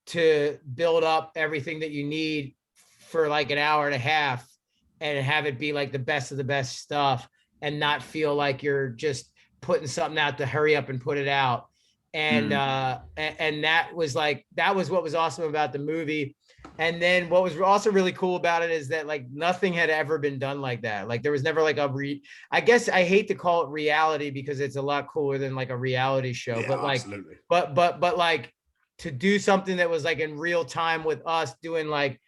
to build up everything that you need for like an hour and a half and have it be like the best of the best stuff and not feel like you're just putting something out to hurry up and put it out. And and that was what was awesome about the movie. And then what was also really cool about it is that like nothing had ever been done like that. Like there was never like I guess I hate to call it reality because it's a lot cooler than like a reality show, Yeah, but like, absolutely. but like to do something that was like in real time with us doing like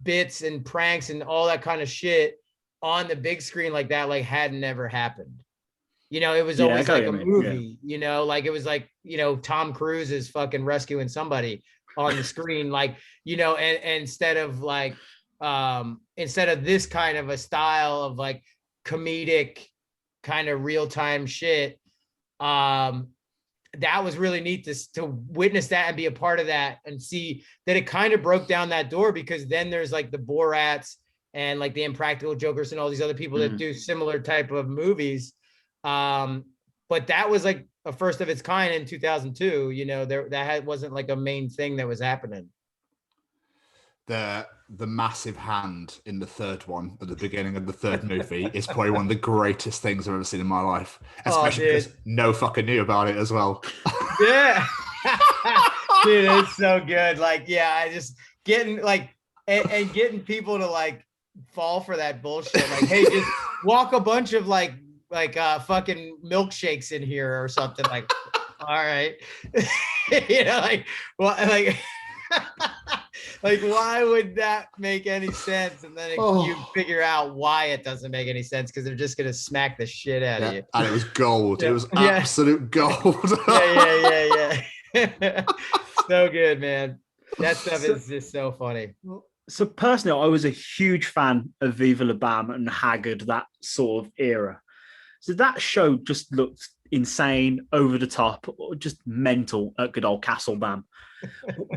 bits and pranks and all that kind of shit on the big screen like that, like had never happened. You know, it was always like a movie, you know, like it was like, you know, Tom Cruise is fucking rescuing somebody on the screen, like, you know, and instead of this kind of a style of like comedic kind of real-time shit, that was really neat to witness that and be a part of that and see that it kind of broke down that door because then there's like the Borats and like the Impractical Jokers and all these other people that do similar type of movies. But that was like a first of its kind in 2002, you know, wasn't like a main thing that was happening. The massive hand in the third one at the beginning of the third movie is probably one of the greatest things I've ever seen in my life, especially because no fucking knew about it as well. Yeah. Dude, it's so good. Like, yeah, I just getting like, and getting people to like fall for that bullshit. Like, hey, just walk a bunch of like fucking milkshakes in here or something. Like, all right. You know, like, well, like, like, why would that make any sense? And then you figure out why it doesn't make any sense because they're just gonna smack the shit out of you. And it was gold. Yeah. It was absolute gold. yeah. So good, man. That stuff is just so funny. So personally, I was a huge fan of Viva La Bam and Haggard, that sort of era. So that show just looked insane, over the top, just mental at good old Castle Bam.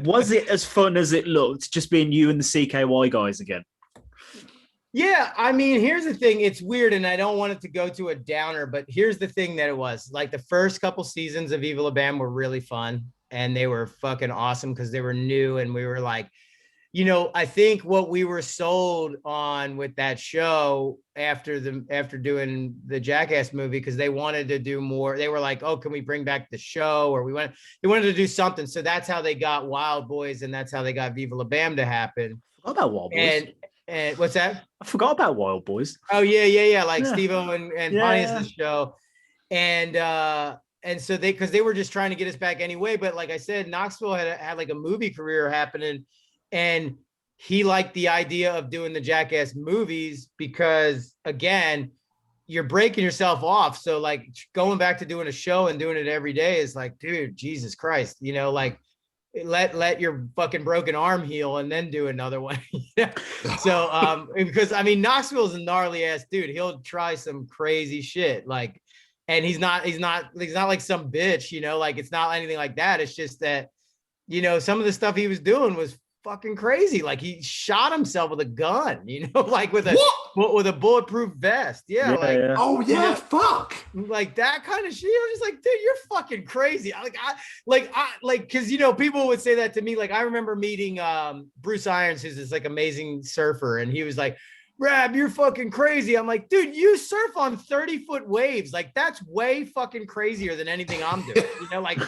Was it as fun as it looked, just being you and the CKY guys again? Yeah, I mean, here's the thing. It's weird, and I don't want it to go to a downer, but here's the thing that it was. Like, the first couple seasons of Viva La Bam were really fun, and they were fucking awesome because they were new, and we were like, you know, I think what we were sold on with that show after doing the Jackass movie, because they wanted to do more. They were like, oh, can we bring back the show? Or they wanted to do something. So that's how they got Wild Boys, and that's how they got Viva La Bam to happen. I forgot about Wild Boys. And what's that? I forgot about Wild Boys. Oh, yeah. Like Steve-O and Pontius' show. And so because they were just trying to get us back anyway. But like I said, Knoxville had like a movie career happening. And he liked the idea of doing the Jackass movies because, again, you're breaking yourself off. So like going back to doing a show and doing it every day is like, dude, Jesus Christ, you know, like let your fucking broken arm heal and then do another one. So because I mean, Knoxville's a gnarly ass dude. He'll try some crazy shit. Like, and he's not like some bitch, you know, like it's not anything like that. It's just that, you know, some of the stuff he was doing was fucking crazy. Like he shot himself with a gun, you know, like with a bulletproof vest. Oh yeah, you know, fuck, like that kind of shit. I'm just like, dude, you're fucking crazy. Because you know, people would say that to me. Like I remember meeting Bruce Irons, who's this like amazing surfer, and he was like, Raab, you're fucking crazy. I'm like, dude, you surf on 30-foot waves. Like, that's way fucking crazier than anything I'm doing. You know, like,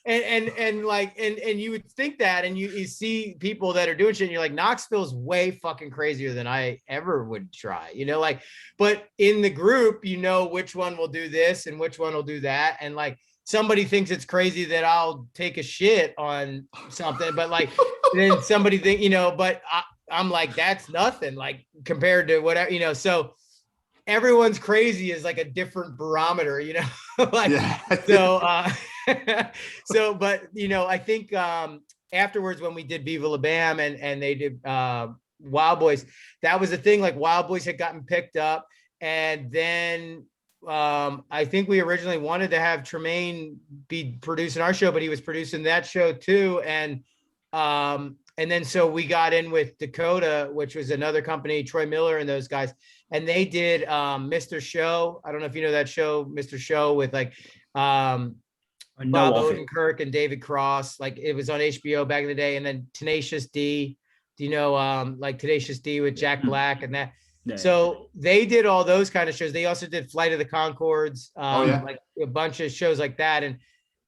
and you would think that, and you see people that are doing shit, and you're like, Knoxville's way fucking crazier than I ever would try, you know, like, but in the group, you know, which one will do this and which one will do that. And like, somebody thinks it's crazy that I'll take a shit on something, but like, then somebody think, you know, but I'm like, that's nothing, like, compared to whatever, you know, so everyone's crazy is like a different barometer, you know, like, so, but, you know, I think afterwards when we did Viva La Bam and they did Wild Boys, that was the thing, like Wild Boys had gotten picked up. And then I think we originally wanted to have Tremaine be producing our show, but he was producing that show too. And then so we got in with Dakota, which was another company, Troy Miller and those guys, and they did Mr. Show. I don't know if you know that show, Mr. Show, with like Bob Odenkirk and David Cross. Like, it was on HBO back in the day. And then Tenacious D. Do you know like Tenacious D with Jack Black and that? Yeah. So they did all those kind of shows. They also did Flight of the Conchords, like a bunch of shows like that.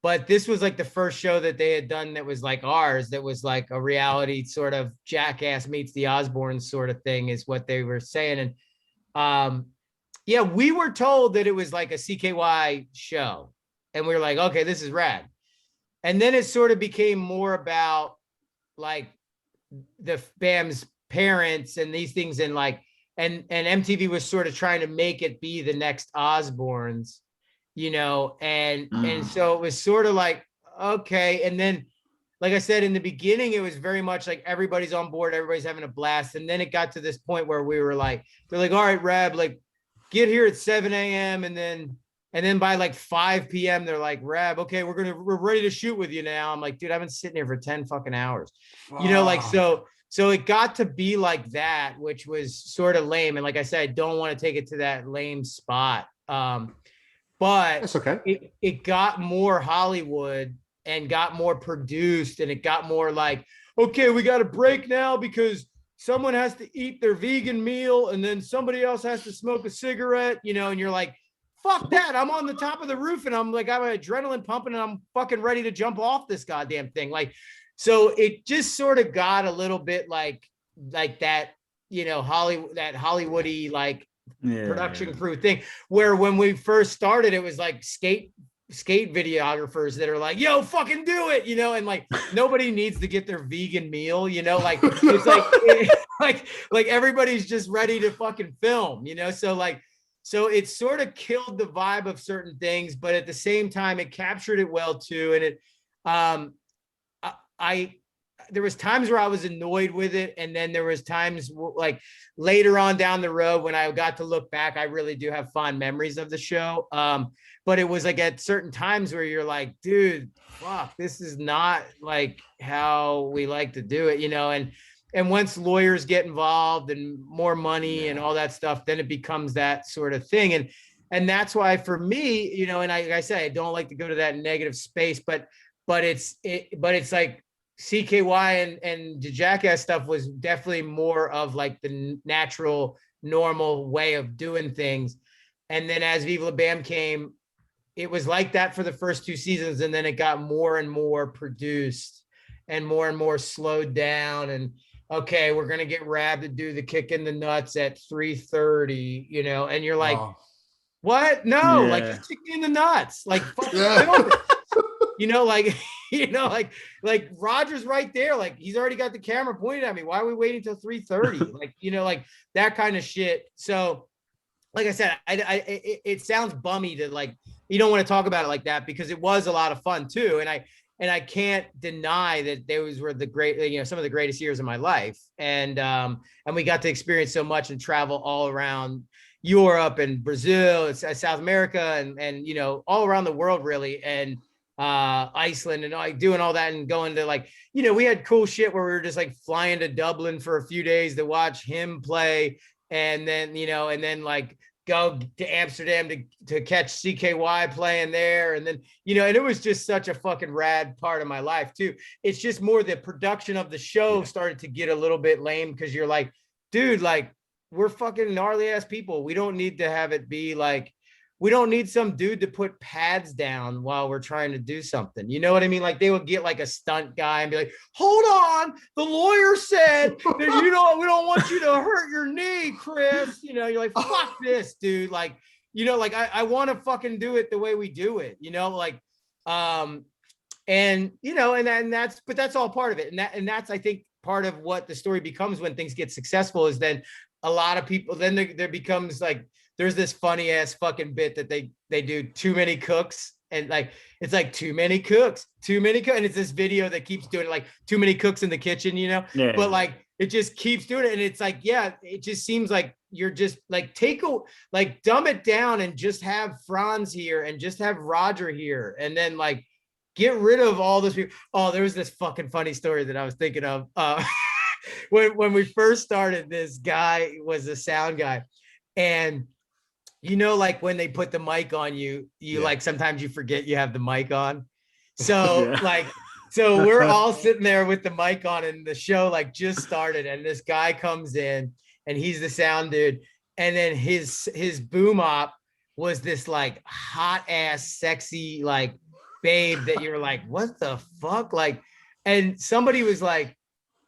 But this was like the first show that they had done that was like ours, that was like a reality sort of Jackass meets the Osbournes sort of thing, is what they were saying. And yeah, we were told that it was like a CKY show. And we were like, okay, this is rad. And then it sort of became more about like the Bam's parents and these things, and like, and MTV was sort of trying to make it be the next Osbournes, you know, and so it was sort of like, okay. And then, like I said, in the beginning, it was very much like everybody's on board, everybody's having a blast. And then it got to this point where we were like, they're like, all right, Raab, like, get here at 7 a.m. And then by like 5 p.m., they're like, Raab, okay, we're ready to shoot with you now. I'm like, dude, I've been sitting here for 10 fucking hours, you know, like, so it got to be like that, which was sort of lame. And like I said, I don't want to take it to that lame spot. But that's okay. It got more Hollywood and got more produced, and it got more like, okay, we got a break now because someone has to eat their vegan meal and then somebody else has to smoke a cigarette, you know, and you're like, fuck that. I'm on the top of the roof and I'm like, I'm adrenaline pumping and I'm fucking ready to jump off this goddamn thing. Like, so it just sort of got a little bit like that, you know, Hollywoody, like production crew thing, where when we first started, it was like skate videographers that are like, yo, fucking do it, you know, and like nobody needs to get their vegan meal, you know, like it's like everybody's just ready to fucking film, you know, so it sort of killed the vibe of certain things, but at the same time, it captured it well too. And there was times where I was annoyed with it. And then there was times like later on down the road when I got to look back, I really do have fond memories of the show. But it was like at certain times where you're like, dude, fuck, this is not like how we like to do it, you know? And once lawyers get involved and more money and all that stuff, then it becomes that sort of thing. And that's why for me, you know, and I say, I don't like to go to that negative space, but it's like CKY and the Jackass stuff was definitely more of like the natural, normal way of doing things. And then as Viva La Bam came, it was like that for the first 2 seasons. And then it got more and more produced and more slowed down. And okay, we're going to get Raab to do the kick in the nuts at 3:30, you know, and you're like, what? No, like just kick me in the nuts. Like, fuck, you know, like, you know, like Roger's right there. Like, he's already got the camera pointed at me. Why are we waiting till 3:30? Like, you know, like that kind of shit. So like I said, it sounds bummy to like, you don't want to talk about it like that, because it was a lot of fun too. And I can't deny that those were the great, you know, some of the greatest years of my life. And we got to experience so much and travel all around Europe and Brazil, South America, and, you know, all around the world really. And Iceland and like doing all that and going to like, you know, we had cool shit where we were just like flying to Dublin for a few days to watch him play. And then, you know, and then like go to Amsterdam to catch CKY playing there. And then, you know, and it was just such a fucking rad part of my life too. It's just more the production of the show started to get a little bit lame, because you're like, dude, like we're fucking gnarly ass people. We don't need to have it be like, we don't need some dude to put pads down while we're trying to do something. You know what I mean? Like they would get like a stunt guy and be like, hold on, the lawyer said that we don't want you to hurt your knee, Chris. You know, you're like, fuck this, dude. Like, you know, like I want to fucking do it the way we do it, you know, like, and you know, and that's all part of it. And that's, I think, part of what the story becomes when things get successful is then a lot of people, then there becomes like, there's this funny ass fucking bit that they do too many cooks. And like, it's like too many cooks. And it's this video that keeps doing it, like too many cooks in the kitchen, you know? Yeah. But like, it just keeps doing it. And it's like, yeah, it just seems like you're just like, dumb it down and just have Franz here and just have Roger here. And then like, get rid of all those people. Oh, there was this fucking funny story that I was thinking of. When we first started, this guy was a sound guy. And you know, like when they put the mic on you, like sometimes you forget you have the mic on. So so we're all sitting there with the mic on and the show like just started and this guy comes in and he's the sound dude. And then his boom op was this like hot ass, sexy, like babe that you're like, what the fuck? Like, and somebody was like,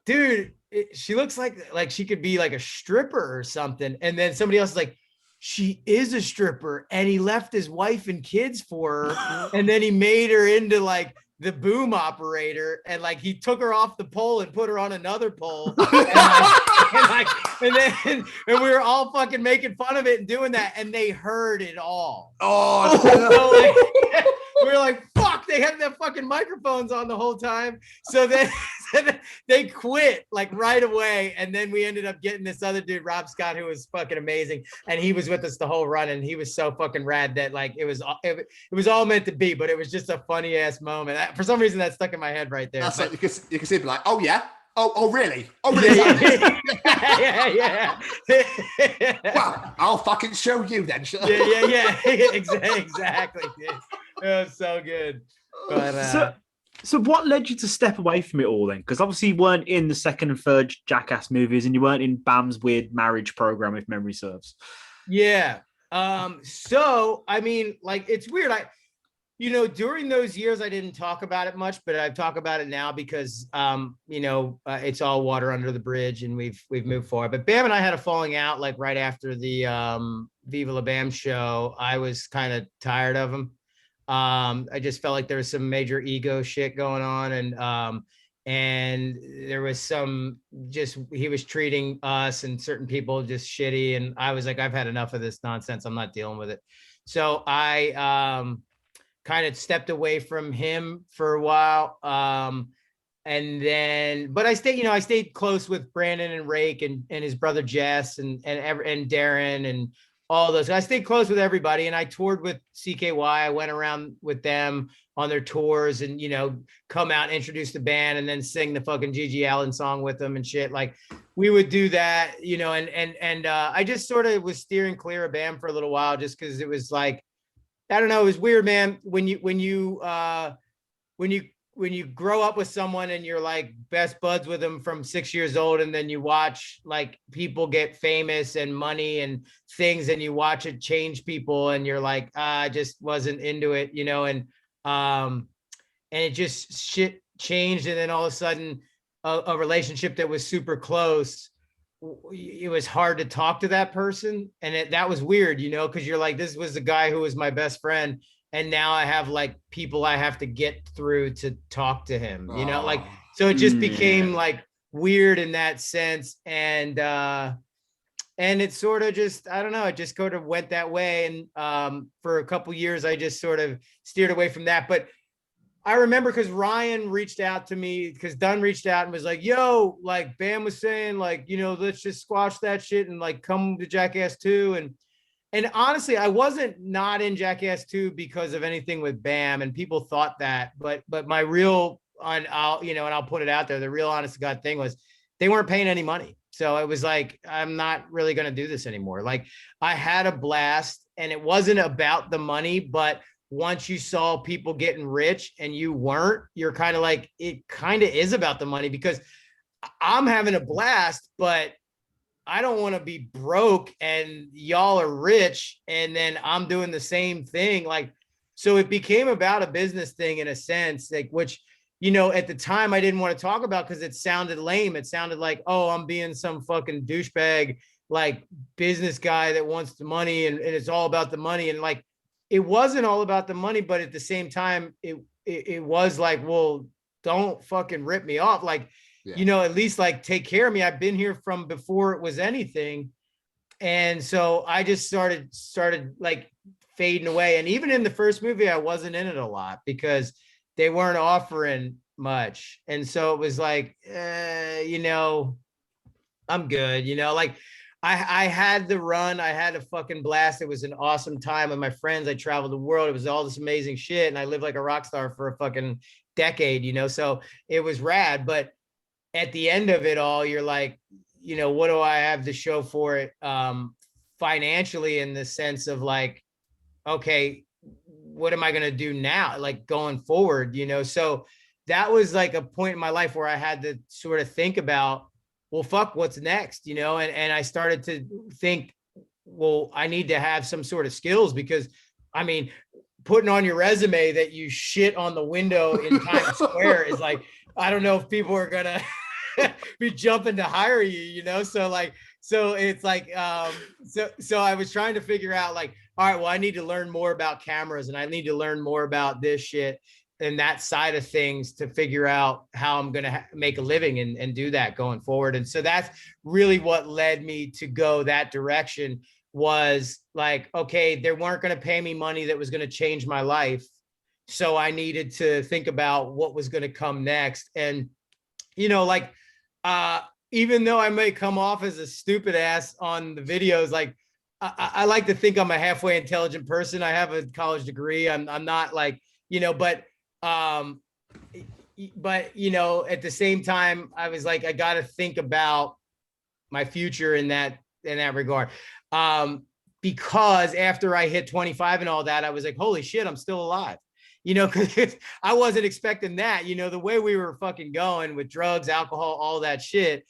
dude, she looks like she could be like a stripper or something. And then somebody else is like, she is a stripper and he left his wife and kids for her. And then he made her into like the boom operator and like he took her off the pole and put her on another pole. And we were all fucking making fun of it and doing that. And they heard it all. Oh, so like, we were like, fuck, they had their fucking microphones on the whole time. So then they quit like right away. And then we ended up getting this other dude, Rob Scott, who was fucking amazing. And he was with us the whole run. And he was so fucking rad that like, it was all meant to be, but it was just a funny ass moment. For some reason that stuck in my head right there. That's like, you can see it like, oh yeah. Oh, really? Oh, really? Yeah. Well, I'll fucking show you then. Yeah. Exactly. It was so good. But, so what led you to step away from it all then? Because obviously you weren't in the second and third Jackass movies and you weren't in Bam's weird marriage program, if memory serves. Yeah. So, I mean, like, it's weird. During those years, I didn't talk about it much, but I talk about it now because, it's all water under the bridge and we've moved forward. But Bam and I had a falling out like right after the Viva La Bam show. I was kind of tired of him. I just felt like there was some major ego shit going on. And there was he was treating us and certain people just shitty. And I was like, I've had enough of this nonsense. I'm not dealing with it. So I, kind of stepped away from him for a while. But I stayed close with Brandon and Rake and his brother Jess and Darren and all those. I stayed close with everybody and I toured with CKY. I went around with them on their tours and, come out and introduce the band and then sing the fucking Gigi Allen song with them and shit. Like we would do that, and I just sort of was steering clear of Bam for a little while just because it was like, I don't know. It was weird, man. When you grow up with someone and you're like best buds with them from 6 years old, and then you watch like people get famous and money and things, and you watch it change people, and you're like, I just wasn't into it, and it just shit changed, and then all of a sudden, a relationship that was super close. It was hard to talk to that person. And that was weird, because you're like, this was the guy who was my best friend. And now I have like people I have to get through to talk to him, so it just became like weird in that sense. And it sort of just, I don't know, it just sort of went that way. And for a couple years, I just sort of steered away from that. But I remember because Ryan reached out to me because Dunn reached out and was like, yo, like Bam was saying, like, let's just squash that shit and like come to Jackass 2. And honestly, I wasn't not in Jackass 2 because of anything with Bam, and people thought that, but my real, and I'll put it out there, the real honest to God thing was they weren't paying any money. So it was like, I'm not really going to do this anymore. Like I had a blast and it wasn't about the money, but once you saw people getting rich and you weren't, you're kind of like, it kind of is about the money because I'm having a blast, but I don't want to be broke and y'all are rich and then I'm doing the same thing. Like, so it became about a business thing in a sense, like, which, you know, at the time I didn't want to talk about because it sounded lame. It sounded like, oh, I'm being some fucking douchebag, like business guy that wants the money and it's all about the money. And like, it wasn't all about the money, but at the same time, it was like, well, don't fucking rip me off. Like, you know, at least like take care of me. I've been here from before it was anything. And so I just started like fading away. And even in the first movie, I wasn't in it a lot because they weren't offering much. And so it was like, you know, I'm good. You know, like I had the run. I had a fucking blast. It was an awesome time with my friends. I traveled the world. It was all this amazing shit. And I lived like a rock star for a fucking decade, you know? So it was rad. But at the end of it all, you're like, you know, what do I have to show for it financially in the sense of like, okay, what am I going to do now? Like going forward, you know? So that was like a point in my life where I had to sort of think about, well, fuck, what's next, you know? And I started to think, well, I need to have some sort of skills because, I mean, putting on your resume that you shit on the window in Times Square is like, I don't know if people are going to be jumping to hire you, you know? So like, so it's like, so I was trying to figure out like, all right, well, I need to learn more about cameras and I need to learn more about this shit and that side of things to figure out how I'm going to make a living and do that going forward. And so that's really what led me to go that direction was like, okay, they weren't going to pay me money that was going to change my life. So I needed to think about what was going to come next. And, you know, like, even though I may come off as a stupid ass on the videos, like I like to think I'm a halfway intelligent person. I have a college degree. I'm not like, you know, but you know, at the same time, I was like, I got to think about my future in that regard. Because after I hit 25 and all that, I was like, holy shit, I'm still alive. You know, because I wasn't expecting that, you know, the way we were fucking going with drugs, alcohol, all that shit,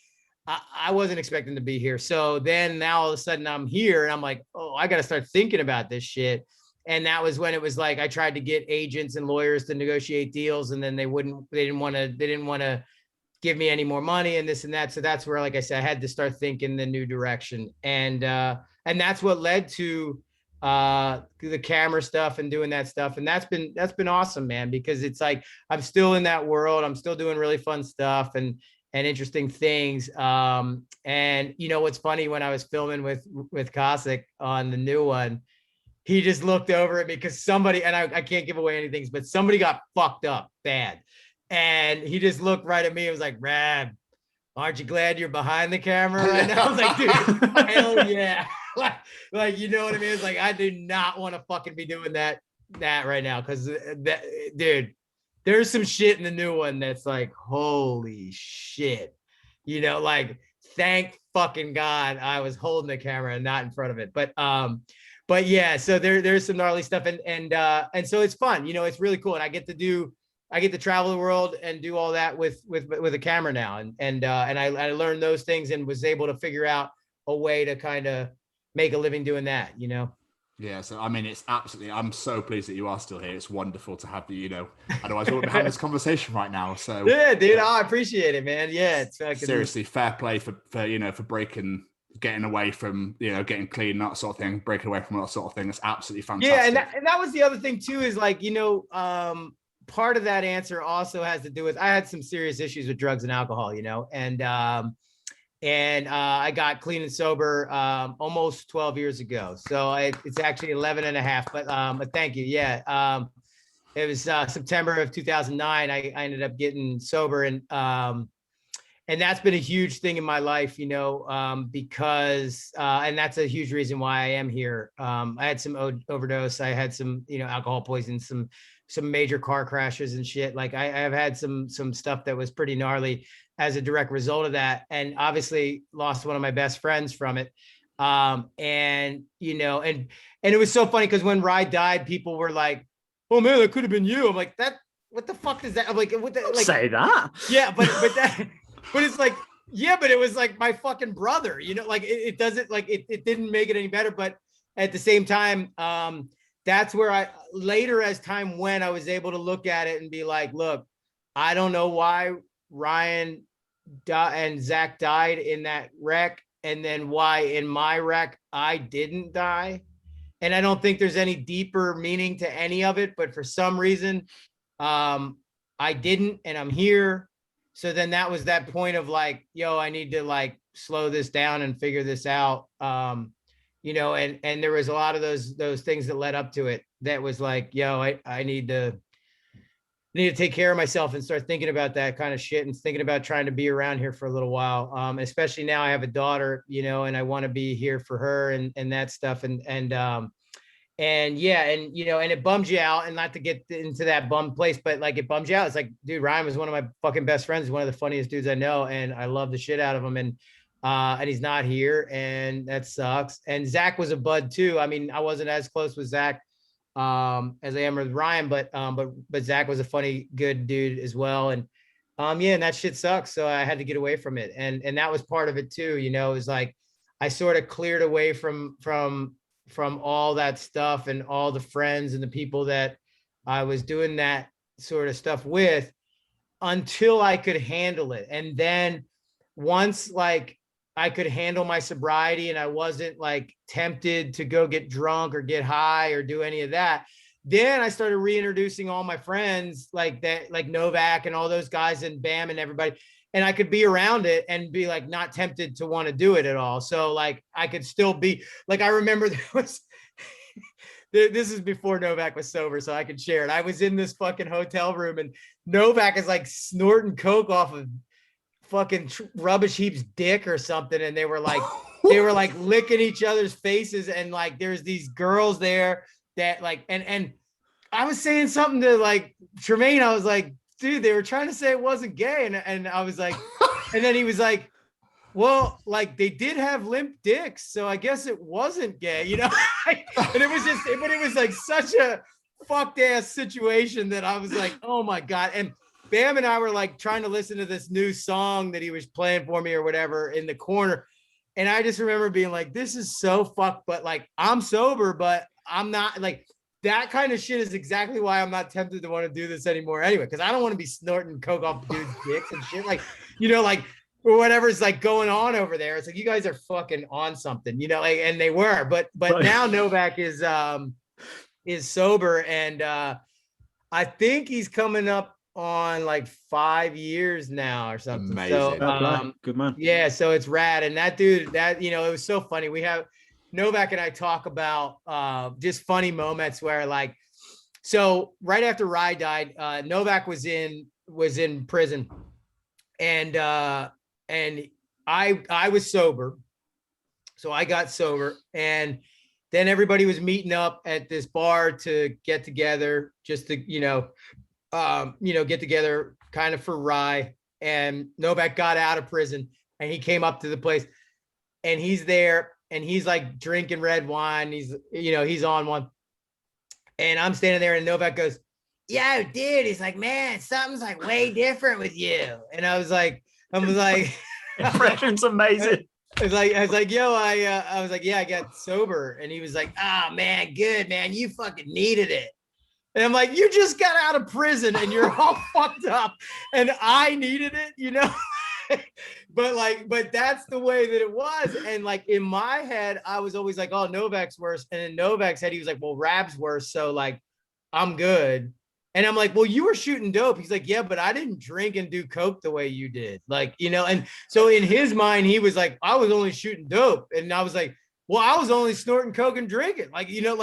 I wasn't expecting to be here. So then now all of a sudden I'm here and I'm like, oh, I got to start thinking about this shit. And that was when it was like, I tried to get agents and lawyers to negotiate deals and then they didn't want to give me any more money and this and that. So that's where, like I said, I had to start thinking the new direction. And that's what led to the camera stuff and doing that stuff. And that's been awesome, man, because it's like, I'm still in that world. I'm still doing really fun stuff and interesting things. And you know, what's funny, when I was filming with Cossack on the new one, he just looked over at me because somebody, and I can't give away anything, but somebody got fucked up bad. And he just looked right at me and was like, Raab, aren't you glad you're behind the camera right now? I was like, dude, hell yeah. like, you know what I mean? It's like, I do not want to fucking be doing that right now. Cause dude, there's some shit in the new one that's like, holy shit, you know, like, thank fucking God I was holding the camera and not in front of it. But yeah, so there's some gnarly stuff and so it's fun, you know, it's really cool. And I get to travel the world and do all that with a camera now. And I learned those things and was able to figure out a way to kind of make a living doing that, you know? Yeah. So, I mean, I'm so pleased that you are still here. It's wonderful to have you, you know, otherwise we wouldn't be having this conversation right now. So yeah, dude, I appreciate it, man. Yeah. It's seriously fair play for, you know, for getting away from, you know, getting clean, that sort of thing, breaking away from that sort of thing. It's absolutely fantastic. Yeah. And that was the other thing too, is like, you know, part of that answer also has to do with, I had some serious issues with drugs and alcohol, you know, and I got clean and sober almost 12 years ago. So it's actually 11 and a half, but thank you. Yeah. It was September of 2009. I ended up getting sober and that's been a huge thing in my life, you know, because, and that's a huge reason why I am here. I had some overdose. I had some, you know, alcohol poisoning, some major car crashes and shit. Like I've had some stuff that was pretty gnarly as a direct result of that. And obviously lost one of my best friends from it. And, you know, and it was so funny because when Rye died, people were like, oh man, that could have been you. I'm like, what the fuck is that? I'm like, what the, like, say that. Yeah. But it's like, Yeah, but it was like my fucking brother, like it doesn't like it didn't make it any better. But at the same time, that's where I later as time went, I was able to look at it and be like, look, I don't know why Ryan and Zach died in that wreck, and then why in my wreck I didn't die. And I don't think there's any deeper meaning to any of it, but for some reason, I didn't, and I'm here. So then that was that point of like, yo, I need to like slow this down and figure this out. And there was a lot of those things that led up to it that was like, yo, I need to take care of myself and start thinking about that kind of shit and thinking about trying to be around here for a little while. Especially now I have a daughter, and I want to be here for her and that stuff. And yeah, and it bums you out, and not to get into that bum place, but like it bums you out. It's like, dude, Ryan was one of my fucking best friends, one of the funniest dudes I know, and I love the shit out of him. And he's not here, and that sucks. And Zach was a bud too. I mean, I wasn't as close with Zach as I am with Ryan, but Zach was a funny, good dude as well. And and that shit sucks. So I had to get away from it. And that was part of it too. It was like I sort of cleared away from all that stuff and all the friends and the people that I was doing that sort of stuff with until I could handle it. And then once like I could handle my sobriety and I wasn't like tempted to go get drunk or get high or do any of that, then I started reintroducing all my friends like that, like Novak and all those guys and Bam and everybody. And I could be around it and be like not tempted to want to do it at all. So like I could still be like, I remember there was this is before Novak was sober, so I could share it. I was in this fucking hotel room and Novak is like snorting coke off of fucking Rubbish Heap's dick or something, and they were like licking each other's faces, and like there's these girls there that like and I was saying something to like Tremaine. I was like, dude, they were trying to say it wasn't gay, and I was like, and then he was like, well, like they did have limp dicks, so I guess it wasn't gay, and it was just, but it was like such a fucked ass situation that I was like, oh my God. And Bam and I were like trying to listen to this new song that he was playing for me or whatever in the corner. And I just remember being like, this is so fucked, but like, I'm sober, but I'm not like that kind of shit is exactly why I'm not tempted to want to do this anymore anyway. Cause I don't want to be snorting coke off dudes' dicks and shit. Like, like, or whatever's like going on over there. It's like, you guys are fucking on something, like, and they were, but now Novak is sober. And I think he's coming up on like 5 years now or something. Amazing. So good man. Yeah, so it's rad. And that dude, it was so funny. We have Novak and I talk about just funny moments where like, so right after Rye died, Novak was in prison, and I was sober, so I got sober, and then everybody was meeting up at this bar to get together, just to get together kind of for Rye. And Novak got out of prison and he came up to the place, and he's there and he's like drinking red wine. He's on one, and I'm standing there, and Novak goes, "Yo, dude," he's like, "Man, something's like way different with you." And I was like, impression's amazing. I was like, yo, I was like, yeah, I got sober. And he was like, "Oh man, good man, you fucking needed it." And I'm like, you just got out of prison and you're all fucked up, and I needed it, but that's the way that it was. And like in my head, I was always like, oh, Novak's worse. And in Novak's head, he was like, well, Raab's worse, so like I'm good. And I'm like, well, you were shooting dope. He's like, yeah, but I didn't drink and do coke the way you did. Like, and so in his mind, he was like, I was only shooting dope. And I was like, well, I was only snorting coke and drinking. Like, and you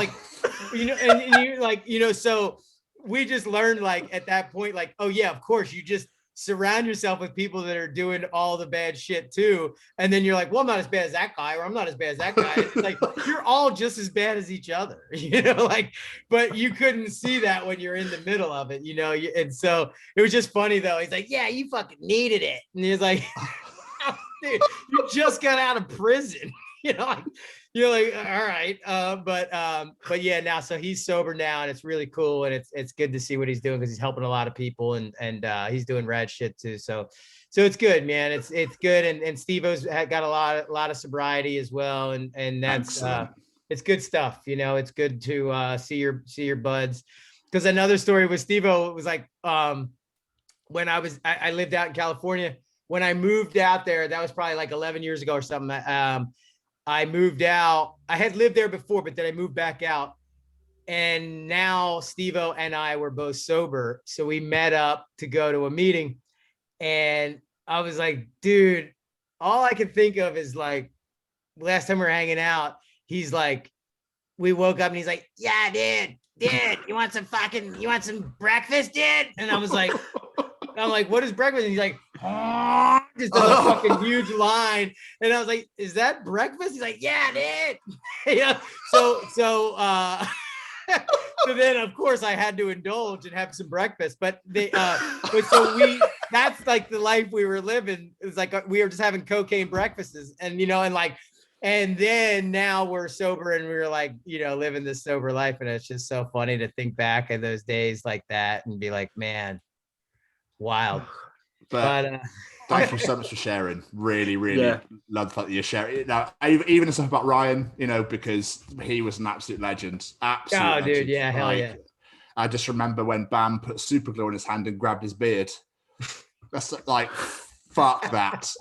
like, so we just learned like at that point, like, oh yeah, of course, you just surround yourself with people that are doing all the bad shit too. And then you're like, well, I'm not as bad as that guy, or I'm not as bad as that guy. It's like, you're all just as bad as each other, like, but you couldn't see that when you're in the middle of it, and so it was just funny though. He's like, yeah, you fucking needed it. And he's like, dude, you just got out of prison. you're like, all right. But yeah, now, so he's sober now, and it's really cool. And it's good to see what he's doing, because he's helping a lot of people, and he's doing rad shit too. So it's good, man. It's good. And Steve-O's got a lot of sobriety as well. And that's, it's good stuff. It's good to see your buds. Because another story with Steve-O was like, when I lived out in California, when I moved out there, that was probably like 11 years ago or something. I moved out. I had lived there before, but then I moved back out. And now Steve-O and I were both sober. So we met up to go to a meeting. And I was like, dude, all I can think of is like, last time we were hanging out, he's like, we woke up and he's like, yeah, dude, you want some breakfast, dude? And I was like, what is breakfast? And he's like, oh, just a fucking huge line. And I was like, is that breakfast? He's like, yeah, dude. Yeah. So then of course I had to indulge and have some breakfast, but that's like the life we were living. It was like, we were just having cocaine breakfasts, and then now we're sober, and we were like, living this sober life. And it's just so funny to think back at those days like that and be like, man, wild. But thank you so much for sharing. Really, really love the fact that you're sharing. Now, even the stuff about Ryan, because he was an absolute legend. Absolute legend. Dude, yeah, hell yeah. I just remember when Bam put super glue on his hand and grabbed his beard. That's like, fuck that.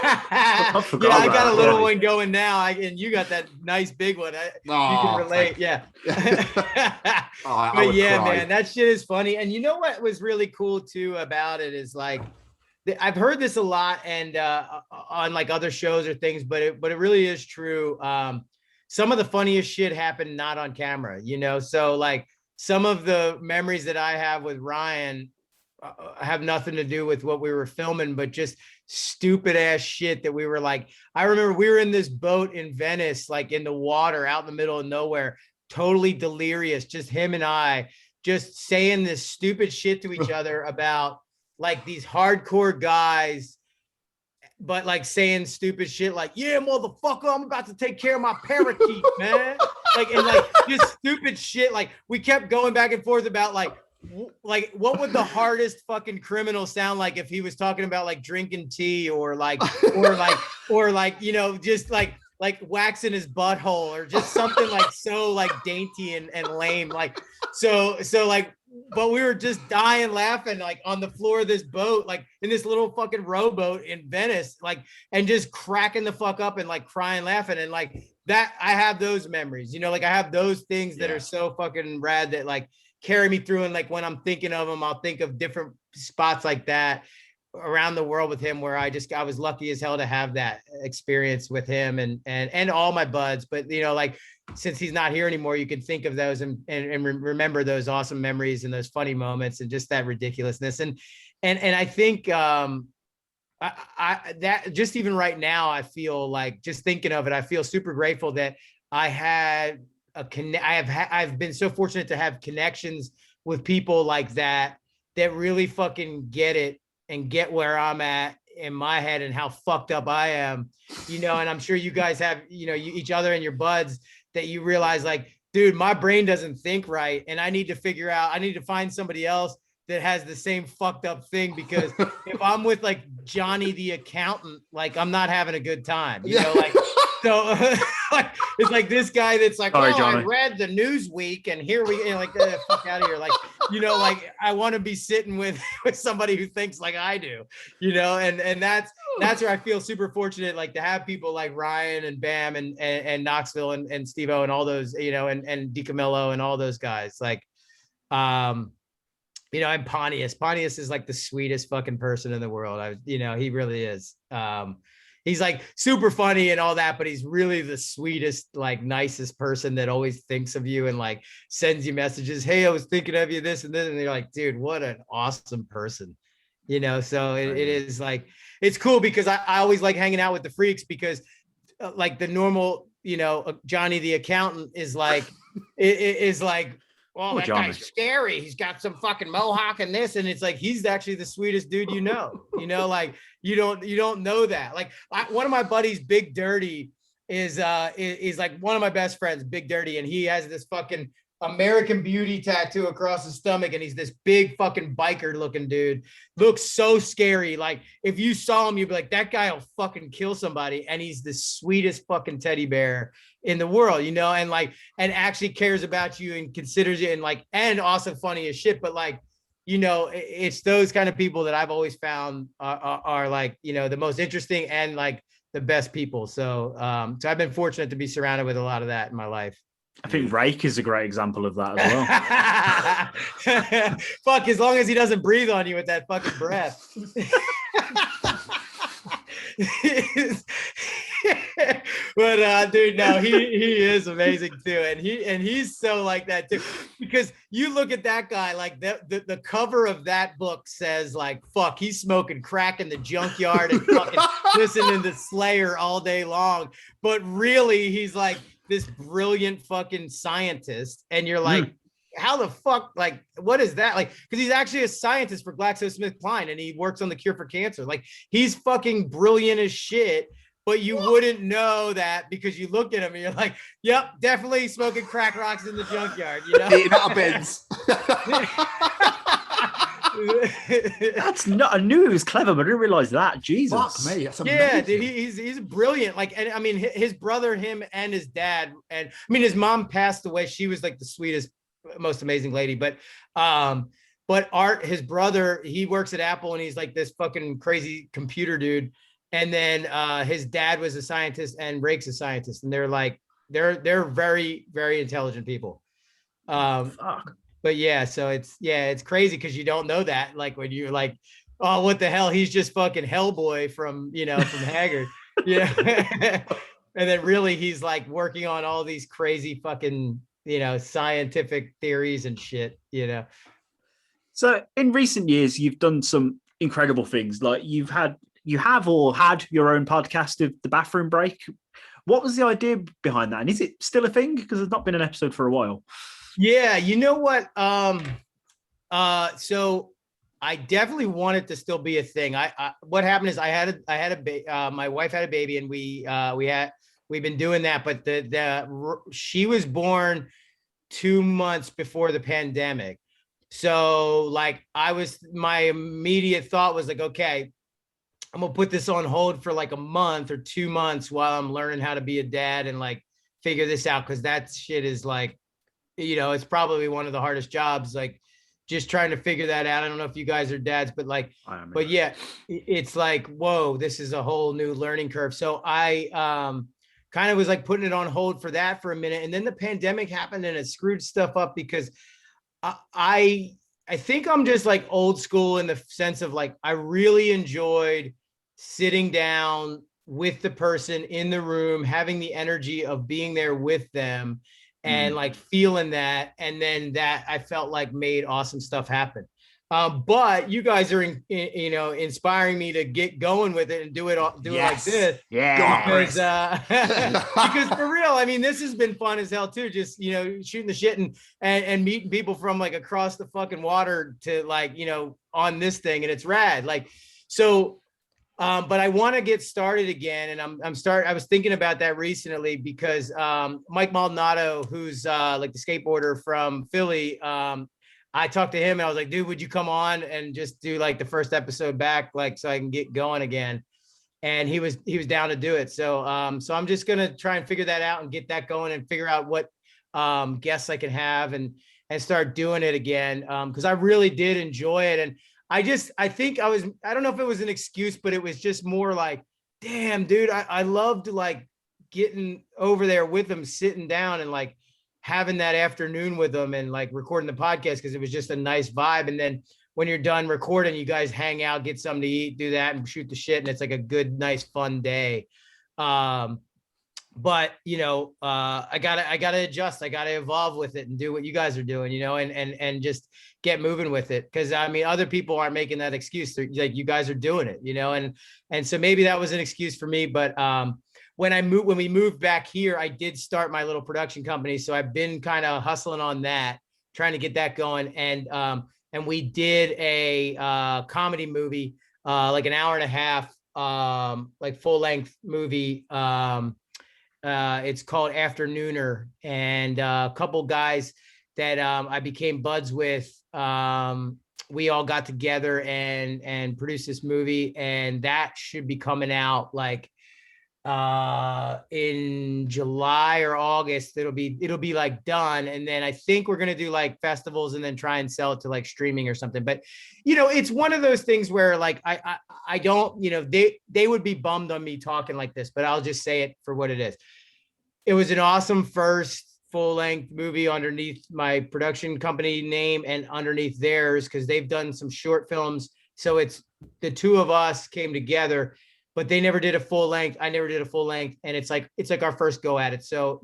I got a little one going now, and you got that nice big one. You can relate. Yeah. But yeah, cry. Man, that shit is funny. And you know what was really cool too about it is like, I've heard this a lot, and on like other shows or things, but it really is true. Some of the funniest shit happened not on camera, so like some of the memories that I have with Ryan have nothing to do with what we were filming, but just stupid ass shit that we were like, I remember we were in this boat in Venice, like in the water out in the middle of nowhere, totally delirious, just him and I just saying this stupid shit to each other about like these hardcore guys, but like saying stupid shit like, yeah, motherfucker, I'm about to take care of my parakeet, man. And just stupid shit. Like we kept going back and forth about like what would the hardest fucking criminal sound like if he was talking about like drinking tea or just like waxing his butthole or just something like so like dainty and lame, like so like, but we were just dying laughing like on the floor of this boat, like in this little fucking rowboat in Venice, like, and just cracking the fuck up and like crying, laughing. And like that, I have those memories, like I have those things that are so fucking rad that like carry me through. And like when I'm thinking of them, I'll think of different spots like that around the world with him where I was lucky as hell to have that experience with him and all my buds. But like since he's not here anymore, you can think of those and remember those awesome memories and those funny moments and just that ridiculousness. And I think I that just even right now, I feel like just thinking of it, I feel super grateful that I had I've been so fortunate to have connections with people like that really fucking get it and get where I'm at in my head and how fucked up I am, and I'm sure you guys have, each other and your buds that you realize like, dude, my brain doesn't think right. And I need to find somebody else that has the same fucked up thing, because if I'm with like Johnny the accountant, like I'm not having a good time, like, so like, it's like this guy that's like, sorry, I read the Newsweek and here we like, get the fuck out of here. Like, like I want to be sitting with somebody who thinks like I do, and that's where I feel super fortunate, like to have people like Ryan and Bam and Knoxville and Steve-O and all those, and DiCamillo and all those guys. Like, and Pontius is like the sweetest fucking person in the world. He really is. He's like super funny and all that, but he's really the sweetest, like nicest person that always thinks of you and like sends you messages. Hey, I was thinking of you, this and this. And you're like, dude, what an awesome person, so it is like, it's cool because I always like hanging out with the freaks because like the normal, Johnny, the accountant is like, is like, well, that Johnny guy's scary. He's got some fucking mohawk and this, and it's like he's actually the sweetest dude, like you don't know that. Like one of my buddies, Big Dirty, is like one of my best friends, Big Dirty, and he has this fucking American Beauty tattoo across his stomach, and he's this big fucking biker looking dude. Looks so scary. Like if you saw him, you'd be like, that guy will fucking kill somebody. And he's the sweetest fucking teddy bear in the world, you know, and like, and actually cares about you and considers you, and like, and also funny as shit. But like, you know, it's those kind of people that I've always found are like, you know, the most interesting and like the best people. So, so I've been fortunate to be surrounded with a lot of that in my life. I think Rake is a great example of that as well. Fuck, as long as he doesn't breathe on you with that fucking breath. But dude, no, he is amazing too, and he's so like that too, because you look at that guy, like the cover of that book says like, fuck, he's smoking crack in the junkyard and fucking listening to Slayer all day long, but really he's like this brilliant fucking scientist, and you're like, how the fuck, like, what is that? Like, because he's actually a scientist for GlaxoSmithKline, and he works on the cure for cancer. Like, he's fucking brilliant as shit, but you wouldn't know that because you look at him and you're like, yep, definitely smoking crack rocks in the junkyard, you know? Eating out of bins. That's not, I knew he was clever, but I didn't realize that. Jesus. Fuck me, that's amazing. Yeah, dude, he's brilliant. Like, and I mean, his brother, him and his dad, and I mean, his mom passed away. She was like the sweetest, most amazing lady. But Art, his brother, he works at Apple, and he's like this fucking crazy computer dude. And then his dad was a scientist, and Rake's a scientist, and they're like, they're very, very intelligent people. Fuck. But yeah, so it's crazy because you don't know that. Like when you're like, oh, what the hell? He's just fucking Hellboy from Haggard. Yeah. And then really he's like working on all these crazy fucking, scientific theories and shit, So in recent years, you've done some incredible things. Like you have had your own podcast of The Bathroom Break. What was the idea behind that? And is it still a thing? Because there's not been an episode for a while. Yeah, you know what? So I definitely want it to still be a thing. What happened is my wife had a baby, and we've been doing that, but she was born 2 months before the pandemic. So like my immediate thought was like, okay, I'm gonna put this on hold for like a month or 2 months while I'm learning how to be a dad and like figure this out. Cause that shit is like, it's probably one of the hardest jobs, like just trying to figure that out. I don't know if you guys are dads, but like, but yeah, it's like, whoa, this is a whole new learning curve. So I kind of was like putting it on hold for that for a minute. And then the pandemic happened, and it screwed stuff up because I think I'm just like old school in the sense of like, I really enjoyed sitting down with the person in the room, having the energy of being there with them, and like feeling that. And then that I felt like made awesome stuff happen. But you guys are, inspiring me to get going with it and do it like this. Yeah. Because for real, I mean, this has been fun as hell too. Just, shooting the shit and meeting people from like across the fucking water to like, on this thing, and it's rad. Like, so, but I want to get started again. And I was thinking about that recently because Mike Maldonado, who's like the skateboarder from Philly, I talked to him and I was like, dude, would you come on and just do like the first episode back, like, so I can get going again? And he was down to do it. So I'm just going to try and figure that out and get that going and figure out what guests I can have and start doing it again. Cause I really did enjoy it. And I don't know if it was an excuse, but it was just more like, damn, dude, I loved like getting over there with them, sitting down and like having that afternoon with them and like recording the podcast, because it was just a nice vibe. And then when you're done recording, you guys hang out, get something to eat, do that and shoot the shit. And it's like a good, nice, fun day. But I gotta adjust. I gotta evolve with it and do what you guys are doing, and just get moving with it. Cause I mean, other people aren't making that excuse. They're, like, you guys are doing it, and so maybe that was an excuse for me. But when we moved back here, I did start my little production company. So I've been kind of hustling on that, trying to get that going. And we did a comedy movie, like an hour and a half, like full length movie. It's called Afternooner, and a couple guys that I became buds with. We all got together and produced this movie, and that should be coming out like in July or August. It'll be like done, and then I think we're gonna do like festivals and then try and sell it to like streaming or something. But it's one of those things where like I don't, they would be bummed on me talking like this, but I'll just say it for what it is. It was an awesome first full-length movie underneath my production company name and underneath theirs, because they've done some short films. So it's the two of us came together, but they never did a full length. I never did a full length, and it's like our first go at it. So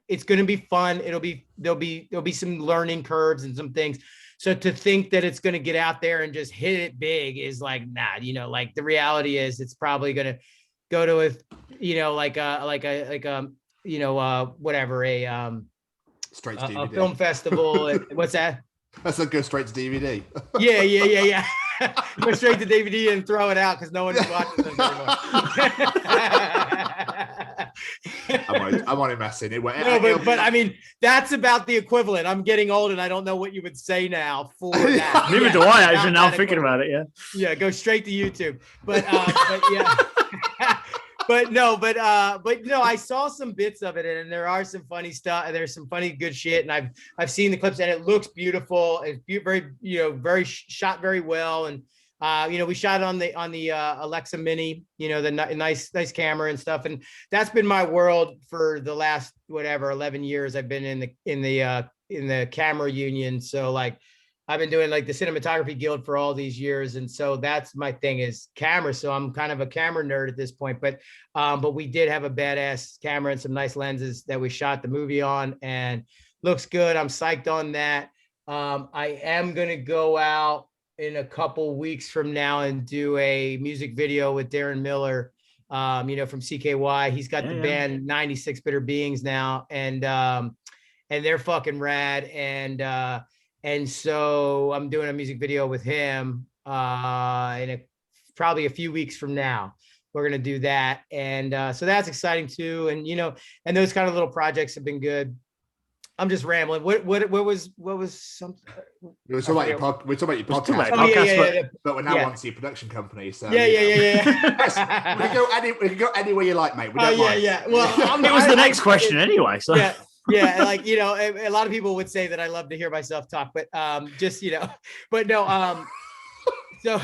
it's going to be fun. There'll be some learning curves and some things. So to think that it's going to get out there and just hit it big is like, nah. Like the reality is it's probably going to go to whatever, straight to DVD. A film festival. What's that? That's a go straight to DVD. Yeah. Go straight to DVD and throw it out because no one is watching them anymore. I'm only messing. No, but I mean, that's about the equivalent. I'm getting old and I don't know what you would say now for that. Neither do I, actually, now I'm thinking about it, yeah. Yeah, go straight to YouTube. But yeah. But I saw some bits of it, and there are some funny stuff. There's some funny good shit, and I've seen the clips, and it looks beautiful. It's very shot very well, and we shot it on the Alexa Mini, the nice camera and stuff, and that's been my world for the last 11 years. I've been in the camera union, so like I've been doing like the cinematography guild for all these years. And so that's my thing is camera. So I'm kind of a camera nerd at this point, but we did have a badass camera and some nice lenses that we shot the movie on, and looks good. I'm psyched on that. I am going to go out in a couple weeks from now and do a music video with Darren Miller, from CKY. He's got the band 96 Bitter Beings now, and they're fucking rad. And so I'm doing a music video with him probably a few weeks from now. We're going to do that. And so that's exciting too. And, and those kind of little projects have been good. I'm just rambling. What was something? We're talking about your podcast. But we're now on to your production company. So yeah. we can go anywhere you like, mate. We don't mind. Yeah. Well, it was the next question anyway. So yeah, like a lot of people would say that I love to hear myself talk, but but no, so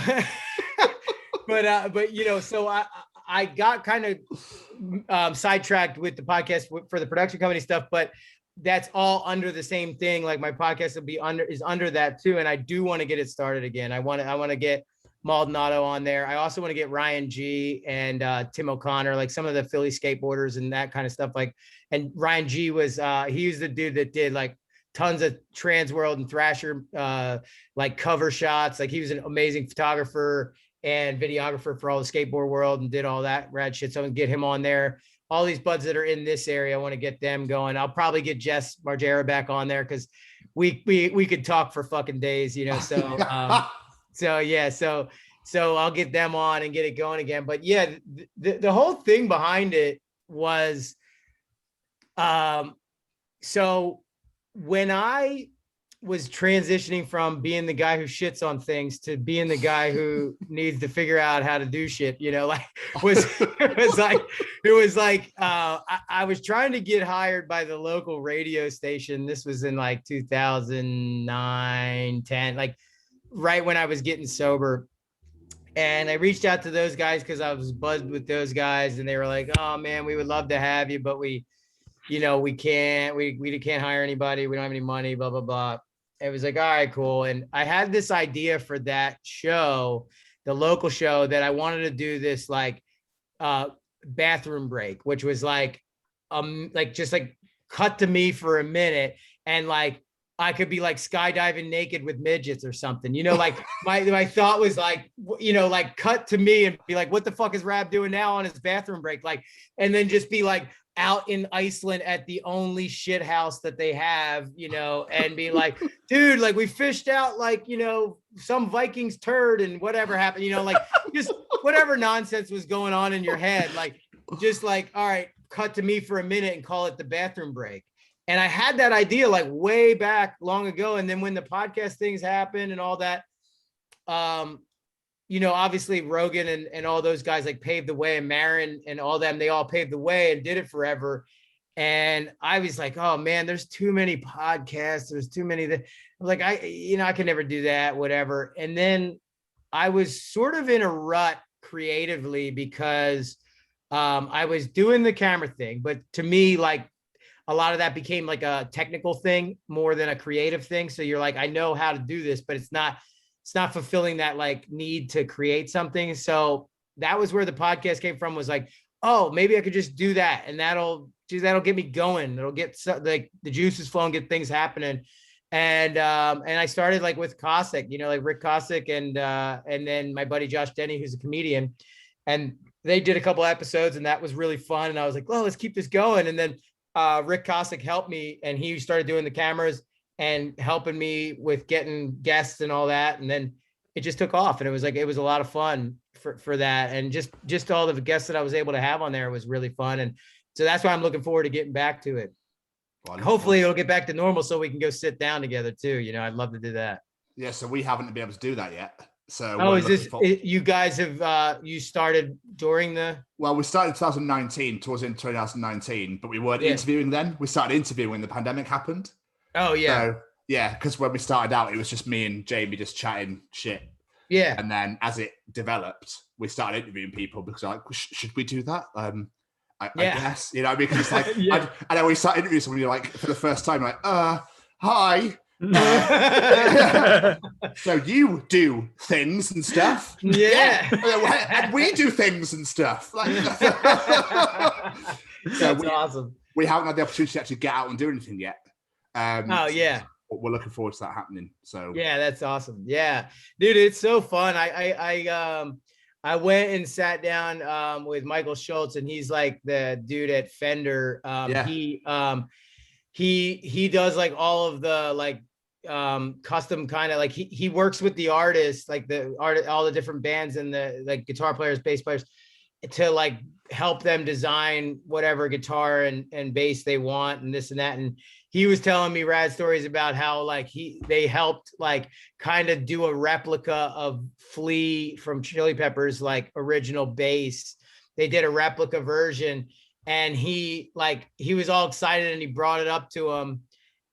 so I got kind of sidetracked with the podcast for the production company stuff, but that's all under the same thing. Like my podcast is under that too, and I do want to get it started again. I want to get Maldonado on there. I also want to get Ryan G and Tim O'Connor, like some of the Philly skateboarders and that kind of stuff. Like, and Ryan G was he was the dude that did like tons of Trans World and Thrasher like cover shots. Like he was an amazing photographer and videographer for all the skateboard world and did all that rad shit. So I'm gonna get him on there. All these buds that are in this area, I want to get them going. I'll probably get Jess Margera back on there because we could talk for fucking days, so So I'll get them on and get it going again. But yeah, the whole thing behind it was, so when I was transitioning from being the guy who shits on things to being the guy who needs to figure out how to do shit, I was trying to get hired by the local radio station. This was in like 2009, 10, like right when I was getting sober. And I reached out to those guys because I was buzzed with those guys, and they were like, "Oh man, we would love to have you, but we can't hire anybody. We don't have any money, blah, blah, blah." It was like, all right, cool. And I had this idea for that show, the local show, that I wanted to do this like bathroom break, which was like just like cut to me for a minute, and like I could be like skydiving naked with midgets or something, like my thought was like, like cut to me and be like, what the fuck is Raab doing now on his bathroom break? Like, and then just be like out in Iceland at the only shit house that they have, and be like, dude, like we fished out like, some Vikings turd and whatever happened, like just whatever nonsense was going on in your head. Like, just like, all right, cut to me for a minute and call it the bathroom break. And I had that idea like way back long ago. And then when the podcast things happened and all that, you know, obviously Rogan and all those guys like paved the way, and Marin and all them, they all paved the way and did it forever. And I was like, oh man, there's too many podcasts. There's too many that I'm like, I can never do that, whatever. And then I was sort of in a rut creatively because I was doing the camera thing, but to me, like a lot of that became like a technical thing more than a creative thing. So you're like, I know how to do this, but it's not fulfilling that like need to create something. So that was where the podcast came from, was like, oh, maybe I could just do that. And that'll get me going. It'll get like the juices flowing, get things happening. And I started like with Cossack, you know, like Rick Cossack and then my buddy Josh Denny, who's a comedian, and they did a couple episodes and that was really fun. And I was like, well, let's keep this going. And then Rick Cossack helped me, and he started doing the cameras and helping me with getting guests and all that. And then it just took off, and it was a lot of fun for that. And just all the guests that I was able to have on there was really fun. And so that's why I'm looking forward to getting back to it. Hopefully it'll get back to normal so we can go sit down together too. You know, I'd love to do that. Yeah. So we haven't been able to do that yet. So you guys have, you started during well, we started 2019, towards in 2019, but we weren't interviewing then. We started interviewing when the pandemic happened. Oh yeah. So, yeah. Cause when we started out, it was just me and Jamie just chatting shit. Yeah. And then as it developed, we started interviewing people because like, should we do that? I guess, you know, because it's like, and then we start interviewing somebody like for the first time, like, hi. So you do things and stuff. Yeah. And we do things and stuff. Like, that's awesome. We haven't had the opportunity to actually get out and do anything yet. Yeah. But we're looking forward to that happening. So yeah, that's awesome. Yeah, dude, it's so fun. I went and sat down with Michael Schultz, and he's like the dude at Fender. He does like all of the like custom kind of like he works with the artists, like all the different bands and the like guitar players, bass players, to like help them design whatever guitar and bass they want and this and that. And he was telling me rad stories about how like they helped like kind of do a replica of Flea from Chili Peppers, like original bass. They did a replica version, and he was all excited, and he brought it up to him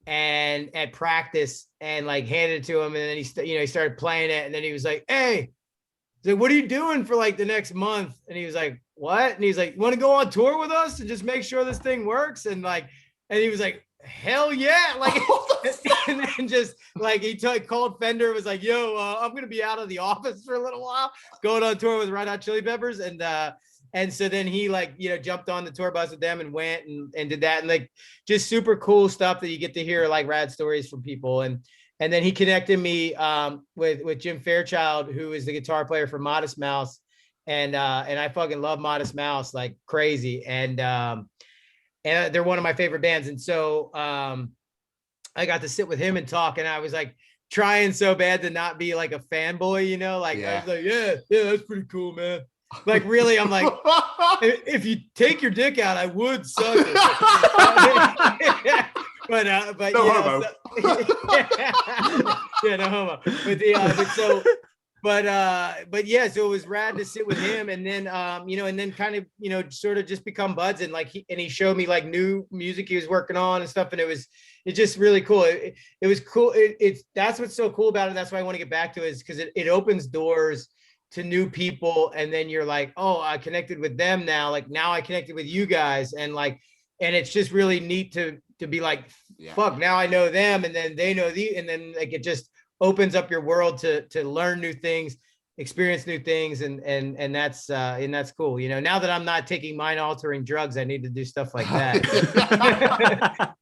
and at practice and like handed it to him. And then he started playing it, and then he was like, hey, he's like, what are you doing for like the next month? And he was like, what? And he's like, you want to go on tour with us and just make sure this thing works? And he was like, hell yeah. Like, and then just like he called Fender, was like, yo, I'm going to be out of the office for a little while, going on tour with Red Hot Chili Peppers. And so then he like, you know, jumped on the tour bus with them and went and did that. And like, just super cool stuff that you get to hear, like rad stories from people. And then he connected me with Jim Fairchild, who is the guitar player for Modest Mouse. And I fucking love Modest Mouse like crazy. And they're one of my favorite bands. And so I got to sit with him and talk, and I was like trying so bad to not be like a fanboy, you know, like I was like, yeah, that's pretty cool, man. Like really, I'm like, if you take your dick out, I would suck it. but no homo. Yeah, no homo. But yeah, so it was rad to sit with him, and then and then kind of sort of just become buds, and like he showed me like new music he was working on and stuff, and it's just really cool. It was cool. That's what's so cool about it. That's why I want to get back to it, is because it opens doors to new people, and then you're like, oh, I connected with them now. Like now I connected with you guys, and it's just really neat to be like, fuck, now I know them, and then they know and then like it just opens up your world to learn new things, experience new things, and that's cool. You know, now that I'm not taking mind altering drugs, I need to do stuff like that.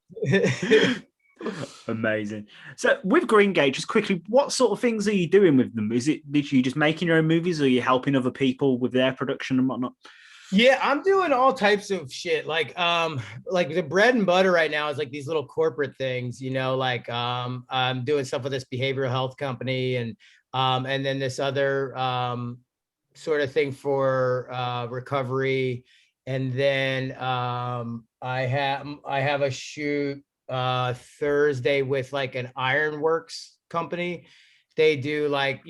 Amazing. So with Greengate, just quickly, what sort of things are you doing with them? Is it literally just making your own movies, or are you helping other people with their production and whatnot? Yeah, I'm doing all types of shit. Like the bread and butter right now is like these little corporate things, you know, like I'm doing stuff with this behavioral health company, and then this other sort of thing for recovery. And then I have a shoot Thursday with like an ironworks company. They do like,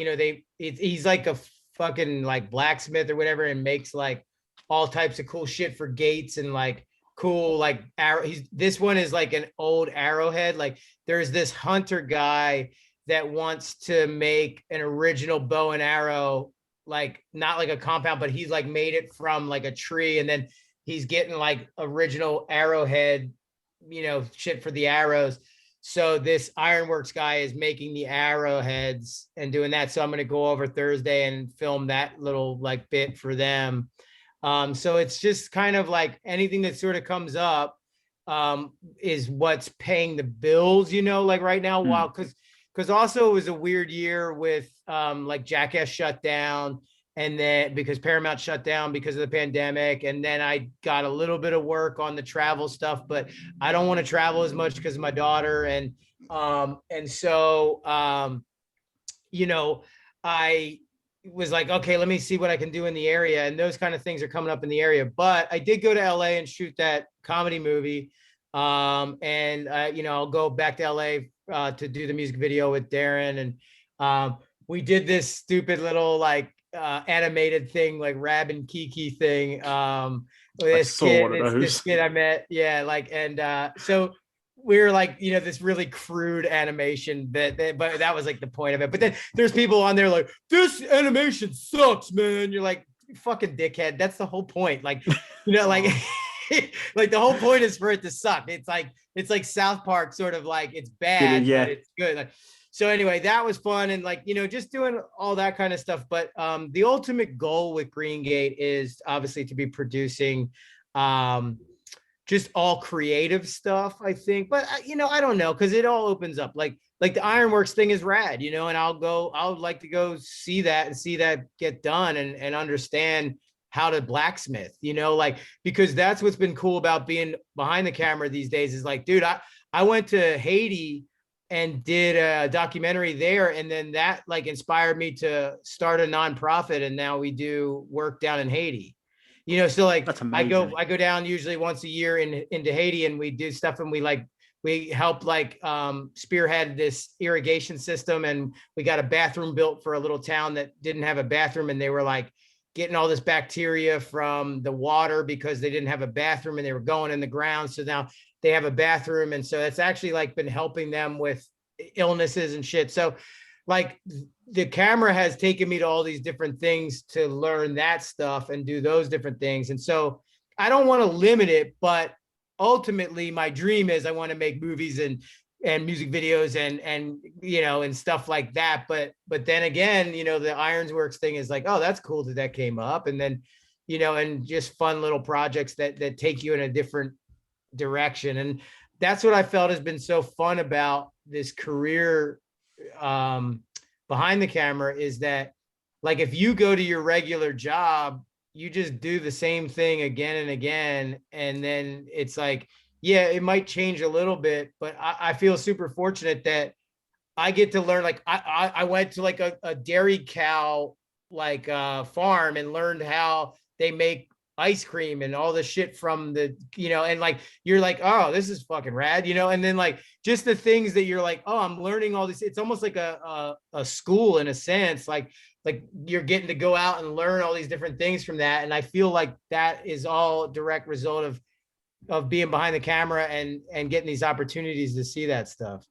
he's like a fucking like blacksmith or whatever, and makes like all types of cool shit for gates and like cool like arrow. This one is like an old arrowhead. Like there's this hunter guy that wants to make an original bow and arrow, like not like a compound, but he's like made it from like a tree, and then he's getting like original arrowhead, shit for the arrows. So this ironworks guy is making the arrowheads and doing that. So I'm going to go over Thursday and film that little like bit for them. So it's just kind of like anything that sort of comes up is what's paying the bills, like right now, while because also it was a weird year with like Jackass shut down, and then because Paramount shut down because of the pandemic, and then I got a little bit of work on the travel stuff, but I don't want to travel as much because of my daughter, and so I was like, okay, let me see what I can do in the area, and those kind of things are coming up in the area. But I did go to LA and shoot that comedy movie, and I'll go back to LA to do the music video with Darren, and we did this stupid little like animated thing, like Raab and Kiki thing. This kid I met, so we were like, this really crude animation but that was like the point of it. But then there's people on there like, this animation sucks, man. You're like, fucking dickhead. That's the whole point. Like, like like the whole point is for it to suck. It's like South Park, sort of like it's bad, but it's good. Like, so anyway, that was fun, and like, just doing all that kind of stuff. But the ultimate goal with Green Gate is obviously to be producing just all creative stuff, I think. But I don't know, because it all opens up. Like the Ironworks thing is rad, and I would like to go see that get done and understand how to blacksmith, like, because that's what's been cool about being behind the camera these days is like, dude, I went to Haiti and did a documentary there, and then that like inspired me to start a nonprofit, and now we do work down in Haiti. So like I go down usually once a year into Haiti, and we do stuff, and we help like spearhead this irrigation system, and we got a bathroom built for a little town that didn't have a bathroom, and they were like getting all this bacteria from the water because they didn't have a bathroom, and they were going in the ground. So now they have a bathroom. And so it's actually like been helping them with illnesses and shit. So like the camera has taken me to all these different things to learn that stuff and do those different things. And so I don't want to limit it, but ultimately my dream is I want to make movies and music videos and and stuff like that. But then again, the Ironworks thing is like, oh, that's cool that came up. And then, and just fun little projects that take you in a different direction. And that's what I felt has been so fun about this career behind the camera, is that like, if you go to your regular job, you just do the same thing again and again. And then it's like, yeah, it might change a little bit, but I feel super fortunate that I get to learn. Like I went to like a dairy cow, like farm, and learned how they make ice cream and all the shit from the, and like, you're like, oh, this is fucking rad, and then like, just the things that you're like, oh, I'm learning all this. It's almost like a school in a sense, like you're getting to go out and learn all these different things from that. And I feel like that is all direct result of being behind the camera and getting these opportunities to see that stuff.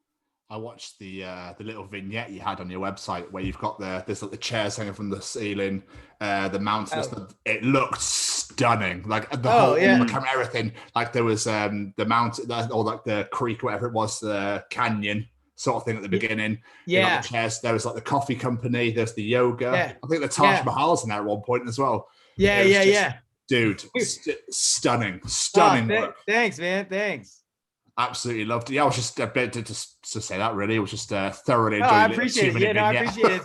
I watched the little vignette you had on your website where you've got there's like the chairs hanging from the ceiling, the mountains. It looked stunning, like the whole camera, everything. Like there was the mountain, or like the creek, whatever it was, the canyon sort of thing at the beginning. Yeah, the chairs. There was like the coffee company. There's the yoga. Yeah. I think the Taj Mahal's in there at one point as well. Yeah. Dude, stunning work. Thanks, man. Thanks. Absolutely loved it. Yeah, I was just a bit to say that. Really, it was just thoroughly enjoyed. I appreciate it. Yeah, no, I appreciate it.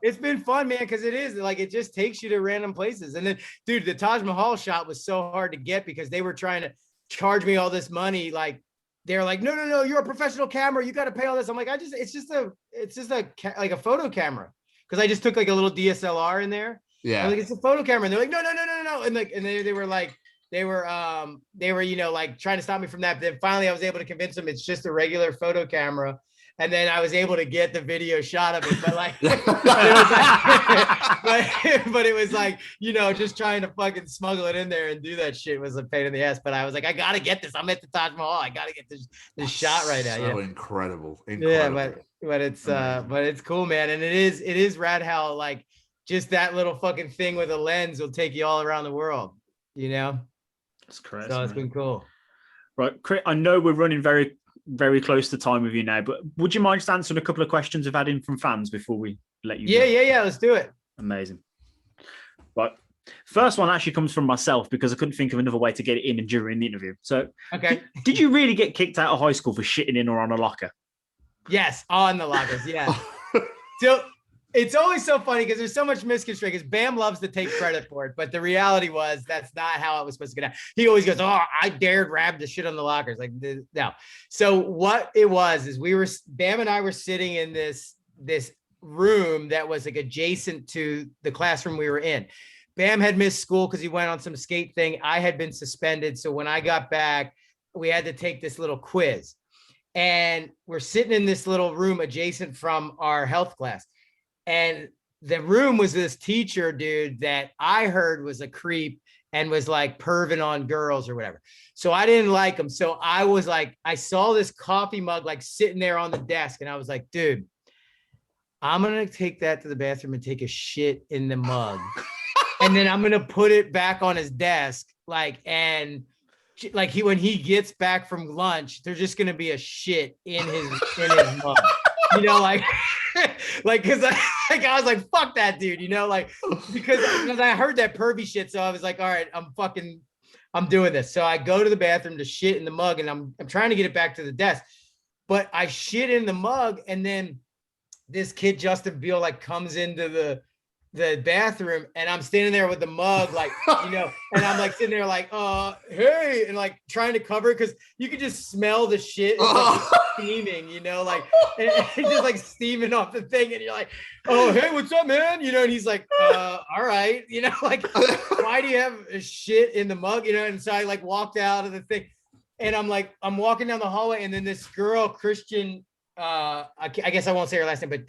It's been fun, man, because it is like, it just takes you to random places. And then, dude, the Taj Mahal shot was so hard to get because they were trying to charge me all this money. Like they're like, no, you're a professional camera. You got to pay all this. I'm like, it's just like a photo camera, because I just took like a little DSLR in there. Yeah, I'm like, it's a photo camera, and they're like, no, and like, and they were like, they were, you know, like trying to stop me from that. But then finally I was able to convince them it's just a regular photo camera. And then I was able to get the video shot of it, but like, it was like but it was like, you know, just trying to fucking smuggle it in there and do that shit was a pain in the ass. But I was like, I gotta get this. I'm at the Taj Mahal. I gotta get this shot right now. So incredible. Yeah, but it's cool, man. And it is rad how like just that little fucking thing with a lens will take you all around the world, you know? That's correct. So it's been cool. Right, Chris, I know we're running very, very close to time with you now, but would you mind just answering a couple of questions we've had in from fans before we let you go? Yeah, let's do it. Amazing. Right. First one actually comes from myself because I couldn't think of another way to get it in and during the interview. So, okay. Did you really get kicked out of high school for shitting in or on a locker? Yes, on the lockers, yeah. So it's always so funny because there's so much misconstruction because Bam loves to take credit for it, but the reality was that's not how it was supposed to get out. He always goes, "Oh, I dared Raab to shit on the lockers." Like, no. So what it was is Bam and I were sitting in this room that was like adjacent to the classroom we were in. Bam had missed school because he went on some skate thing. I had been suspended. So when I got back, we had to take this little quiz. And we're sitting in this little room adjacent from our health class. And the room was this teacher, dude, that I heard was a creep and was like perving on girls or whatever. So I didn't like him. So I was like, I saw this coffee mug like sitting there on the desk. And I was like, dude, I'm going to take that to the bathroom and take a shit in the mug. And then I'm going to put it back on his desk. When he gets back from lunch, there's just going to be a shit in his mug, you know, like cause I was like, fuck that dude, you know, like, because I heard that pervy shit. So I was like, all right, I'm doing this. So I go to the bathroom to shit in the mug and I'm trying to get it back to the desk, but I shit in the mug. And then this kid, Justin Beal, like comes into the bathroom and I'm standing there with the mug, like, you know, and I'm like sitting there like, hey, and like trying to cover it because you could just smell the shit like steaming, you know, like and just like steaming off the thing. And you're like, oh, hey, what's up, man? You know, and he's like, all right, you know, like, why do you have a shit in the mug? You know, and so I like walked out of the thing and I'm walking down the hallway and then this girl, Christian, I guess I won't say her last name, but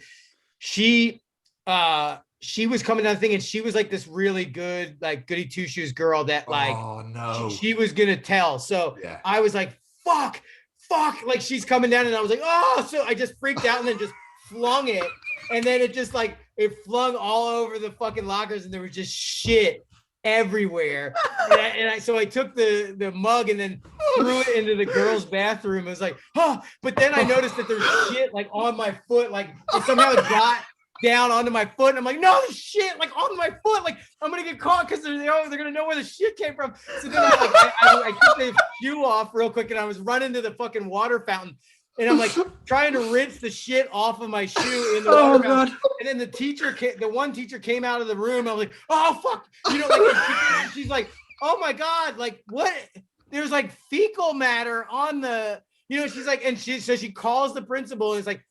she was coming down the thing and she was like this really good, like goody two shoes girl that like, oh no, she was going to tell. So yeah. I was like, fuck, like she's coming down and I was like, oh, so I just freaked out and then just flung it. And then it just like, it flung all over the fucking lockers and there was just shit everywhere. So I took the mug and then threw it into the girls' bathroom. It was like, oh, but then I noticed that there's shit like on my foot, like it somehow got down onto my foot, and I'm like, no, shit, like on my foot, like I'm gonna get caught because they're gonna know where the shit came from. So then I took the shoe off real quick, and I was running to the fucking water fountain, and I'm like trying to rinse the shit off of my shoe in the water fountain. And then the one teacher came out of the room. I was like, oh fuck, you know, like she's like, oh my god, like what? There's like fecal matter on the, you know, she's like, and she calls the principal and it's like,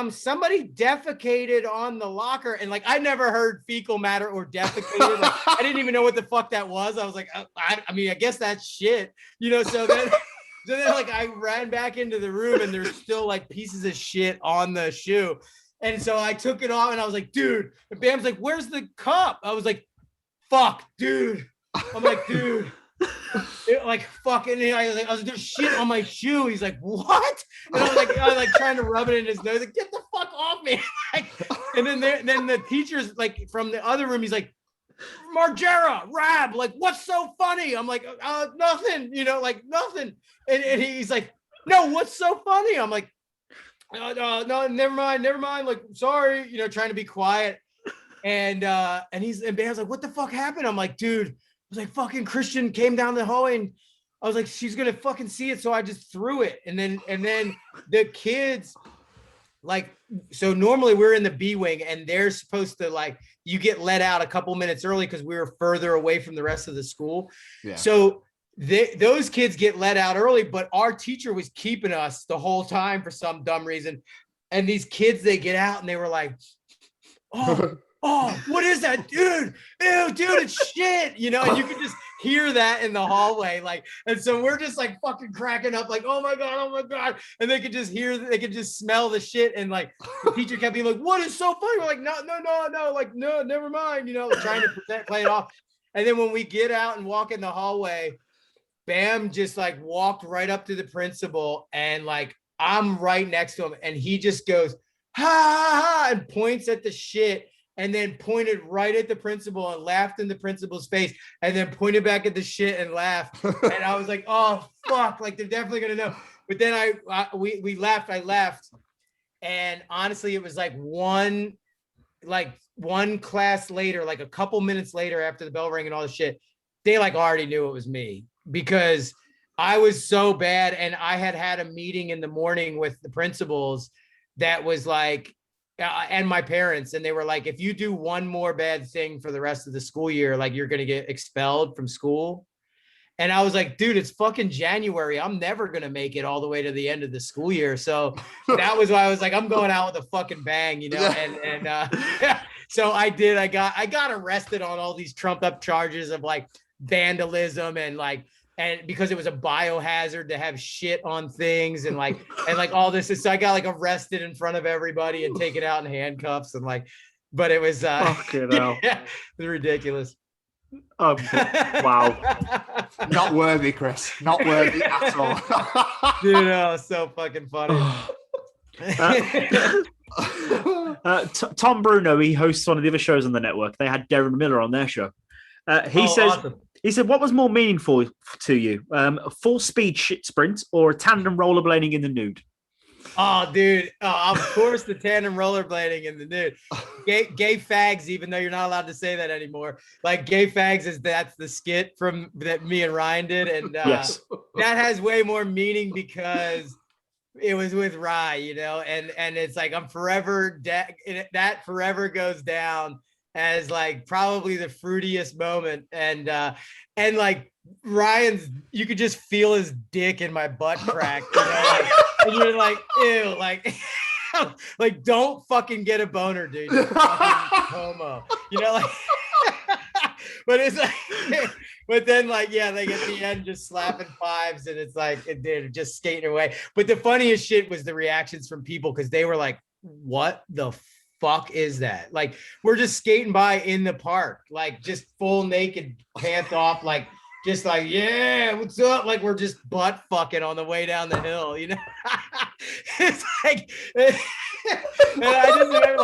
somebody defecated on the locker. And like, I never heard fecal matter or defecated. Like, I didn't even know what the fuck that was. I was like, I mean, I guess that's shit, you know? So then like I ran back into the room and there's still like pieces of shit on the shoe. And so I took it off and I was like, dude, and Bam's like, where's the cup? I was like, fuck, dude. I'm like, dude. Like fucking, I was like, there's shit on my shoe. He's like, what? And I was like trying to rub it in his nose. Like, get the fuck off me! Like, and then the teacher's like from the other room. He's like, Margera, Raab, like, what's so funny? I'm like, nothing. You know, like nothing. And he's like, no, what's so funny? I'm like, no, never mind. Like, sorry. You know, trying to be quiet. And Bam's like, what the fuck happened? I'm like, dude. I was like, fucking Christian came down the hallway and I was like, she's gonna fucking see it. So I just threw it. And then the kids, like, so normally we're in the B wing and they're supposed to like, you get let out a couple minutes early because we were further away from the rest of the school. Yeah. So those kids get let out early, but our teacher was keeping us the whole time for some dumb reason. And these kids, they get out and they were like, oh, oh, what is that, dude? Ew, dude, it's shit, you know, and you can just hear that in the hallway, like, and so we're just like fucking cracking up, like, oh my god, and they could just hear, they could just smell the shit, and like the teacher kept being like, what is so funny? We're like, no, like, no, never mind, you know, trying to play it off, and then when we get out and walk in the hallway, Bam just like walked right up to the principal, and like I'm right next to him, and he just goes, ha ha ha, and points at the shit, and then pointed right at the principal and laughed in the principal's face, and then pointed back at the shit and laughed. And I was like, oh fuck, like they're definitely gonna know. But then we left, I left, and honestly, it was like one class later, like a couple minutes later after the bell rang and all the shit, they like already knew it was me, because I was so bad, and I had a meeting in the morning with the principals that was like, and my parents, and they were like, if you do one more bad thing for the rest of the school year, like you're going to get expelled from school. And I was like, dude, it's fucking January. I'm never going to make it all the way to the end of the school year. So that was why I was like, I'm going out with a fucking bang, you know? And so I did, I got arrested on all these trumped up charges of like vandalism and because it was a biohazard to have shit on things and like all this. So I got like arrested in front of everybody and taken out in handcuffs and like, but it was it was ridiculous. Wow. Not worthy, Chris. Not worthy at all. Dude, that was so fucking funny. Tom Bruno, he hosts one of the other shows on the network. They had Darren Miller on their show. He says, awesome. He said, what was more meaningful to you? A full speed shit sprint or a tandem rollerblading in the nude? Oh, dude. Of course, the tandem rollerblading in the nude. Gay fags, even though you're not allowed to say that anymore. Like gay fags that's the skit that me and Ryan did. And yes. That has way more meaning because it was with Rye, you know, and it's like, I'm forever, that forever goes down as like probably the fruitiest moment, and like Ryan's, you could just feel his dick in my butt crack, you know, like, and you're like, ew, like, like don't fucking get a boner, dude. You're fucking homo, you know, like. But it's like, but then like, yeah, like at the end, just slapping fives, and it's like they're just skating away. But the funniest shit was the reactions from people, because they were like, "What the fuck is that?" Like, we're just skating by in the park, like just full naked, pants off, like just like, yeah, what's up? Like we're just butt fucking on the way down the hill, you know? It's like, and I just remember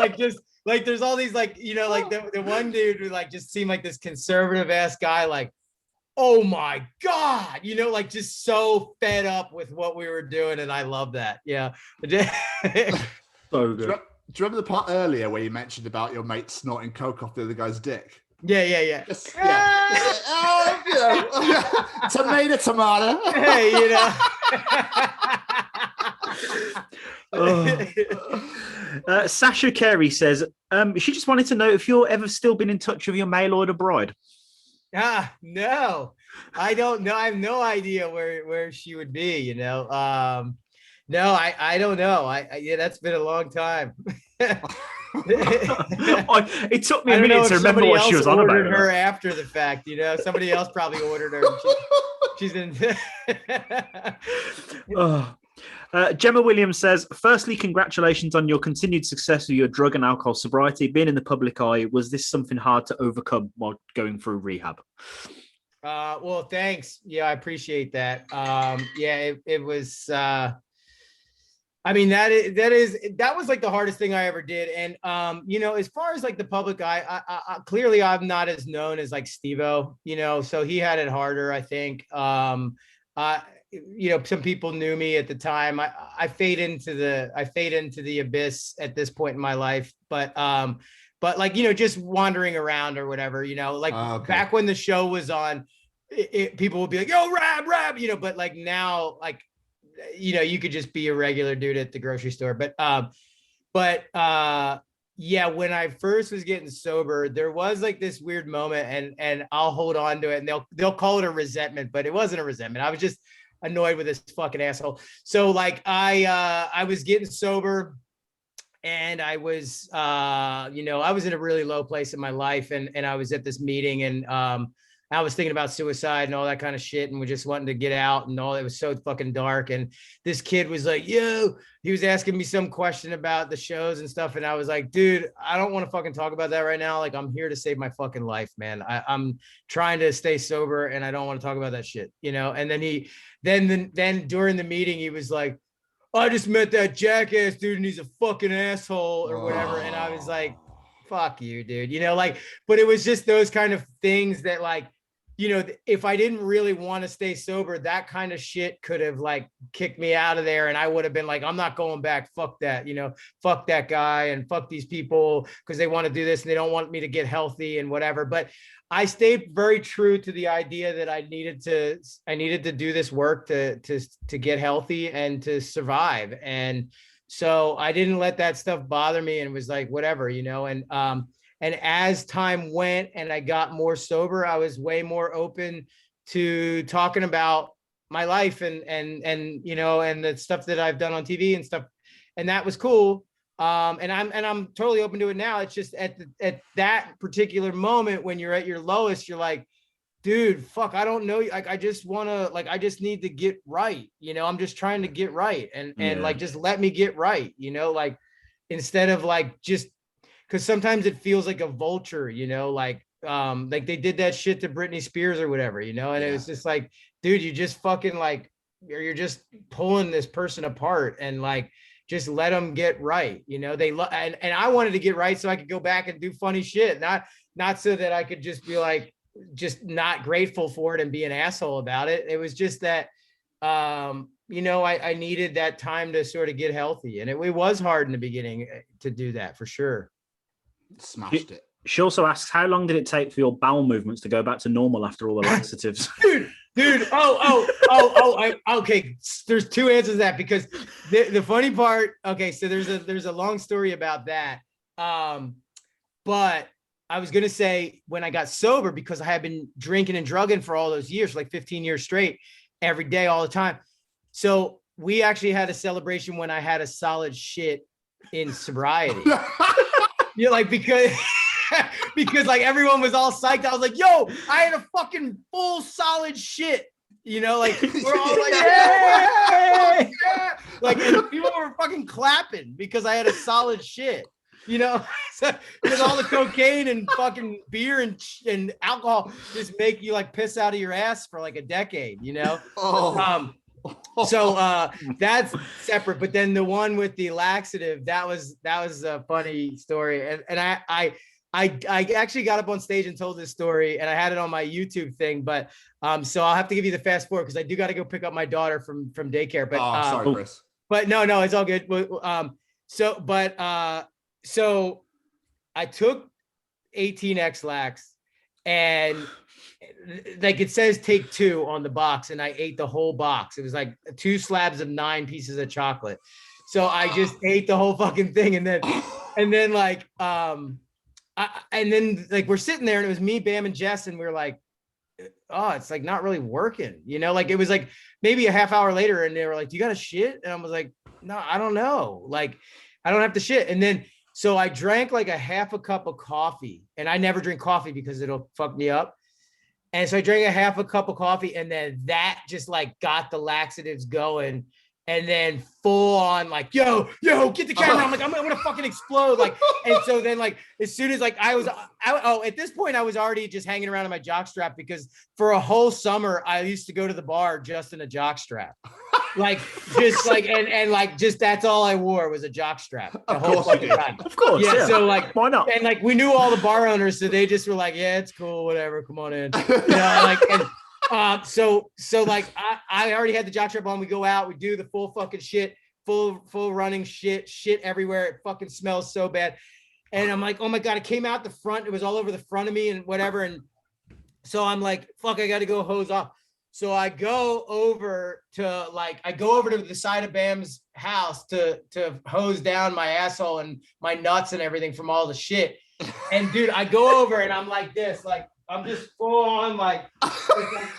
like there's all these like, you know, like the one dude who like just seemed like this conservative ass guy, like, oh my God, you know, like just so fed up with what we were doing. And I love that. Yeah. So good. Do you remember the part earlier where you mentioned about your mate snorting coke off the other guy's dick? Yeah. Just, yeah. You know, tomato. Hey, you know. Sasha Carey says, she just wanted to know if you're ever still been in touch with your mail order bride. No, I don't know. I have no idea where she would be, you know. No, I don't know. Yeah, that's been a long time. It took me a minute to remember what she was on about. Her after the fact, you know, somebody else probably ordered her. She's in. Gemma Williams says, firstly, congratulations on your continued success with your drug and alcohol sobriety. Being in the public eye, was this something hard to overcome while going through rehab? Well, thanks. Yeah, I appreciate that. Yeah, it was. I mean, that was like the hardest thing I ever did. And, you know, as far as like the public eye, I clearly I'm not as known as like Steve-O, you know, so he had it harder, I think. You know, some people knew me at the time. I fade into the abyss at this point in my life. But like, you know, just wandering around or whatever, you know, like back when the show was on, people would be like, yo, Raab, you know, but like now, like, you know, you could just be a regular dude at the grocery store. But yeah, when I first was getting sober, there was like this weird moment, and I'll hold on to it, and they'll call it a resentment, but it wasn't a resentment. I was just annoyed with this fucking asshole. So like I was getting sober, and I was, I was in a really low place in my life, and I was at this meeting, and I was thinking about suicide and all that kind of shit, and we just wanting to get out and all. It was so fucking dark, and this kid was like, "Yo," he was asking me some question about the shows and stuff, and I was like, "Dude, I don't want to fucking talk about that right now. Like, I'm here to save my fucking life, man. I'm trying to stay sober, and I don't want to talk about that shit, you know." And then during the meeting, he was like, "I just met that jackass dude, and he's a fucking asshole," or whatever. And I was like, "Fuck you, dude," but it was just those kind of things that, like, if I didn't really want to stay sober, that kind of shit could have like kicked me out of there. And I would have been like, I'm not going back. Fuck that, fuck that guy and fuck these people because they want to do this and they don't want me to get healthy and whatever. But I stayed very true to the idea that I needed to do this work to get healthy and to survive. And so I didn't let that stuff bother me, and was like, whatever, and as time went and I got more sober, I was way more open to talking about my life and the stuff that I've done on TV and stuff. And that was cool. And I'm totally open to it now. It's just at that particular moment when you're at your lowest, you're like, dude, fuck, I don't know. Like, I just want to, like, I just need to get right. I'm just trying to get right. And like, just let me get right, like, instead of like, just, because sometimes it feels like a vulture, like they did that shit to Britney Spears or whatever, and it was just like, dude, you just fucking like, you're just pulling this person apart, and like, just let them get right. And I wanted to get right so I could go back and do funny shit, not so that I could just be like, just not grateful for it and be an asshole about it. It was just that, I needed that time to sort of get healthy, and it was hard in the beginning to do that, for sure. Smashed it. She also asks, how long did it take for your bowel movements to go back to normal after all the laxatives? dude. Okay. There's two answers to that, because the funny part. Okay, so there's a long story about that. But I was gonna say, when I got sober, because I had been drinking and drugging for all those years, like 15 years straight, every day, all the time. So we actually had a celebration when I had a solid shit in sobriety. Like, because like everyone was all psyched. I was like, yo, I had a fucking full solid shit, like we're all like, yeah, yeah. Like, and people were fucking clapping because I had a solid shit, because all the cocaine and fucking beer and alcohol just make you like piss out of your ass for like a decade, So that's separate. But then the one with the laxative, that was a funny story. And I actually got up on stage and told this story, and I had it on my YouTube thing. But so I'll have to give you the fast forward, because I do got to go pick up my daughter from daycare. But sorry, Chris. But no, it's all good. So I took 18x lax, and like it says take 2 on the box, and I ate the whole box. It was like 2 slabs of 9 pieces of chocolate. So I just ate the whole fucking thing, and then like we're sitting there, and it was me, Bam, and Jess, and we were like, oh, it's like not really working, like it was like maybe a half hour later, and they were like, do you got a shit? And I was like, no, I don't know, like I don't have to shit. And then so I drank like a half a cup of coffee, and I never drink coffee because it'll fuck me up. And so I drank a half a cup of coffee, and then that just like got the laxatives going, and then full on like, yo, get the camera. I'm like, I'm gonna fucking explode. Like, and so then like, as soon as like at this point, I was already just hanging around in my jockstrap, because for a whole summer, I used to go to the bar just in a jockstrap. Like, just like, and like, just that's all I wore was a jockstrap the whole fucking time. Of course. Yeah. So like, why not? And like, we knew all the bar owners, so they just were like, yeah, it's cool, whatever, come on in. Like, and so like, I already had the jockstrap on. We go out, we do the full fucking shit, full running shit everywhere. It fucking smells so bad. And I'm like, oh my God, it came out the front. It was all over the front of me and whatever. And so I'm like, fuck, I got to go hose off. So I go over to the side of Bam's house to hose down my asshole and my nuts and everything from all the shit. And dude, I go over and I'm like this, like I'm just full on like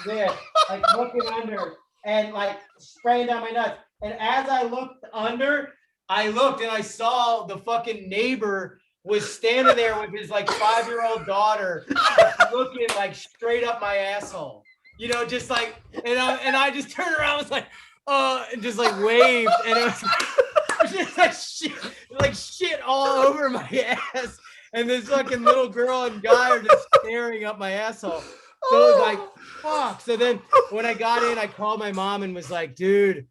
this, like looking under and like spraying down my nuts. And as I looked under, I looked and I saw the fucking neighbor was standing there with his like 5-year-old daughter looking like straight up my asshole. You know, just like, and I just turned around, was like, and just like waved, and it was just like shit all over my ass. And this fucking little girl and guy are just staring up my asshole. So it was like, fuck. So then when I got in, I called my mom and was like, dude,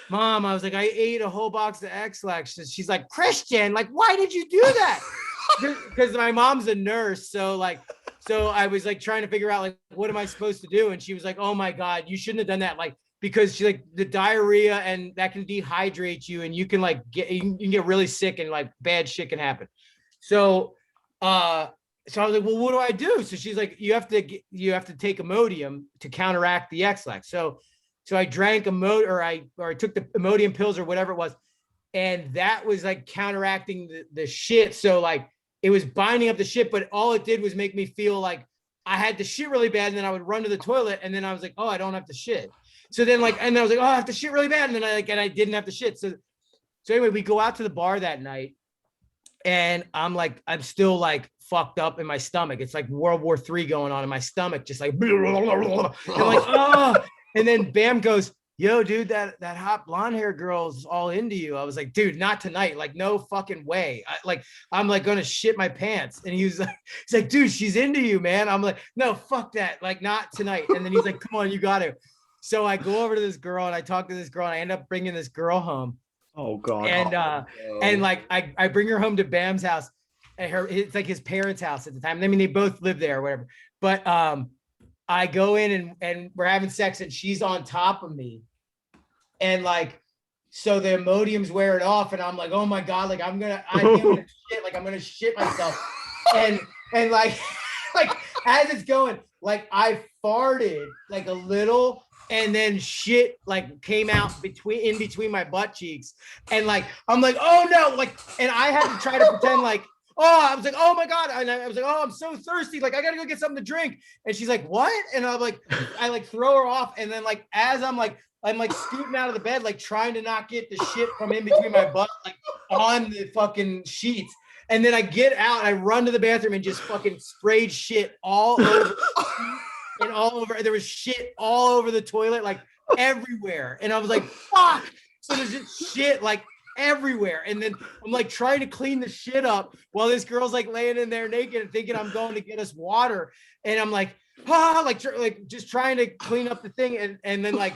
Mom, I was like, I ate a whole box of X-Lax. She's like, Christian, like, why did you do that? Because my mom's a nurse. So I was like trying to figure out like, what am I supposed to do? And she was like, oh my God, you shouldn't have done that. Like, because she's like the diarrhea and that can dehydrate you and you can like you can get really sick and like bad shit can happen. So I was like, well, what do I do? So she's like, you have to take Imodium to counteract the X-Lax. So I drank Imodium or I took the Imodium pills or whatever it was. And that was like counteracting the shit. So like it was binding up the shit, but all it did was make me feel like I had to shit really bad. And then I would run to the toilet and then I was like, oh, I don't have to shit. So then like, and I was like, oh, I have to shit really bad. And then I didn't have to shit. So anyway, we go out to the bar that night and I'm still like fucked up in my stomach. It's like World War III going on in my stomach, just like, and like, oh, and then Bam goes, yo, dude, that hot blonde hair girl's all into you. I was like, dude, not tonight. Like, no fucking way. I'm like gonna shit my pants. And he's like, dude, she's into you, man. I'm like, no, fuck that. Like, not tonight. And then he's like, come on, you got to. So I go over to this girl and I talk to this girl and I end up bringing this girl home. Oh God. And like I bring her home to Bam's house. And it's like his parents' house at the time. I mean, they both live there or whatever. But I go in and we're having sex and she's on top of me. And like, so the Imodium's wearing off and I'm like, oh my God, like I'm gonna shit, like I'm gonna shit myself. And like as it's going, like I farted like a little and then shit like came out in between my butt cheeks. And like, I'm like, oh no, like, and I had to try to pretend like, oh, I was like, oh my God. And I was like, oh, I'm so thirsty. Like, I got to go get something to drink. And she's like, what? And I'm like, I like throw her off. And then like, as I'm like scooting out of the bed, like trying to not get the shit from in between my butt, like on the fucking sheets. And then I get out, I run to the bathroom and just fucking sprayed shit all over and all over. There was shit all over the toilet, like everywhere. And I was like, fuck. So there's just shit like everywhere. And then I'm like trying to clean the shit up while this girl's like laying in there naked and thinking I'm going to get us water. And I'm like, like just trying to clean up the thing. And then like,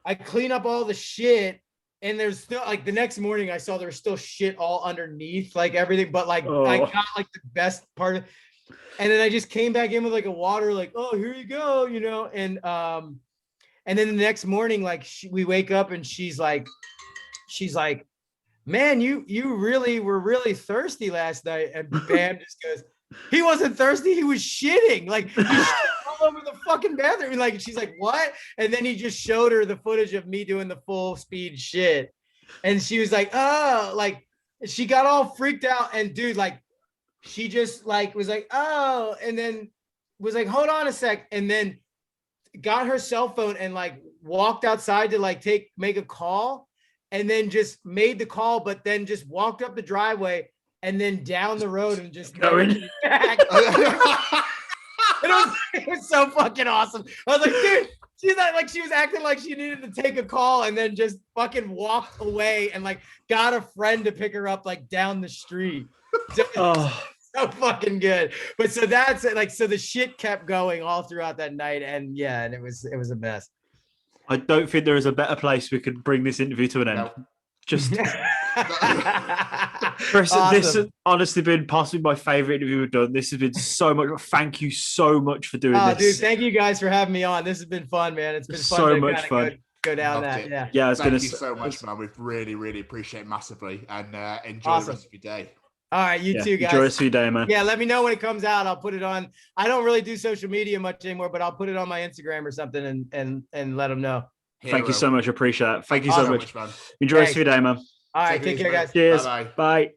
I clean up all the shit and there's still like the next morning I saw there was still shit all underneath like everything, but like I got like the best part of it. And then I just came back in with like a water, like, oh, here you go, you know? And then the next morning, like we wake up and she's like, man, you really were really thirsty last night. And Bam just goes, he wasn't thirsty, he was shitting. Like he shit all over the fucking bathroom. Like she's like, what? And then he just showed her the footage of me doing the full speed shit. And she was like, oh, like she got all freaked out. And dude, like she just like was like, oh, and then was like, hold on a sec. And then got her cell phone and like walked outside to like make a call. And then just made the call, but then just walked up the driveway and then down the road and just going back. It was so fucking awesome. I was like, dude, she's not like, she was acting like she needed to take a call and then just fucking walked away and like got a friend to pick her up like down the street. So fucking good. But so that's it. Like, so the shit kept going all throughout that night. And yeah, and it was a mess. I don't think there is a better place we could bring this interview to an end. No. Just Chris, awesome. This has honestly been possibly my favorite interview we've done. This has been so much. Thank you so much for doing this. Dude, thank you guys for having me on. This has been fun, man. It's been fun. So much fun. Go down that. It. Yeah. Thank you so much, man. We really, really appreciate it massively, and enjoy the rest of your day. All right, you too, guys. Enjoy the rest of your day, man. Yeah, let me know when it comes out. I'll put it on. I don't really do social media much anymore, but I'll put it on my Instagram or something and let them know. Thank you so much. I appreciate it. Thank you so much. Man. Enjoy the rest of your day, man. All right, take care, guys. Cheers. Bye.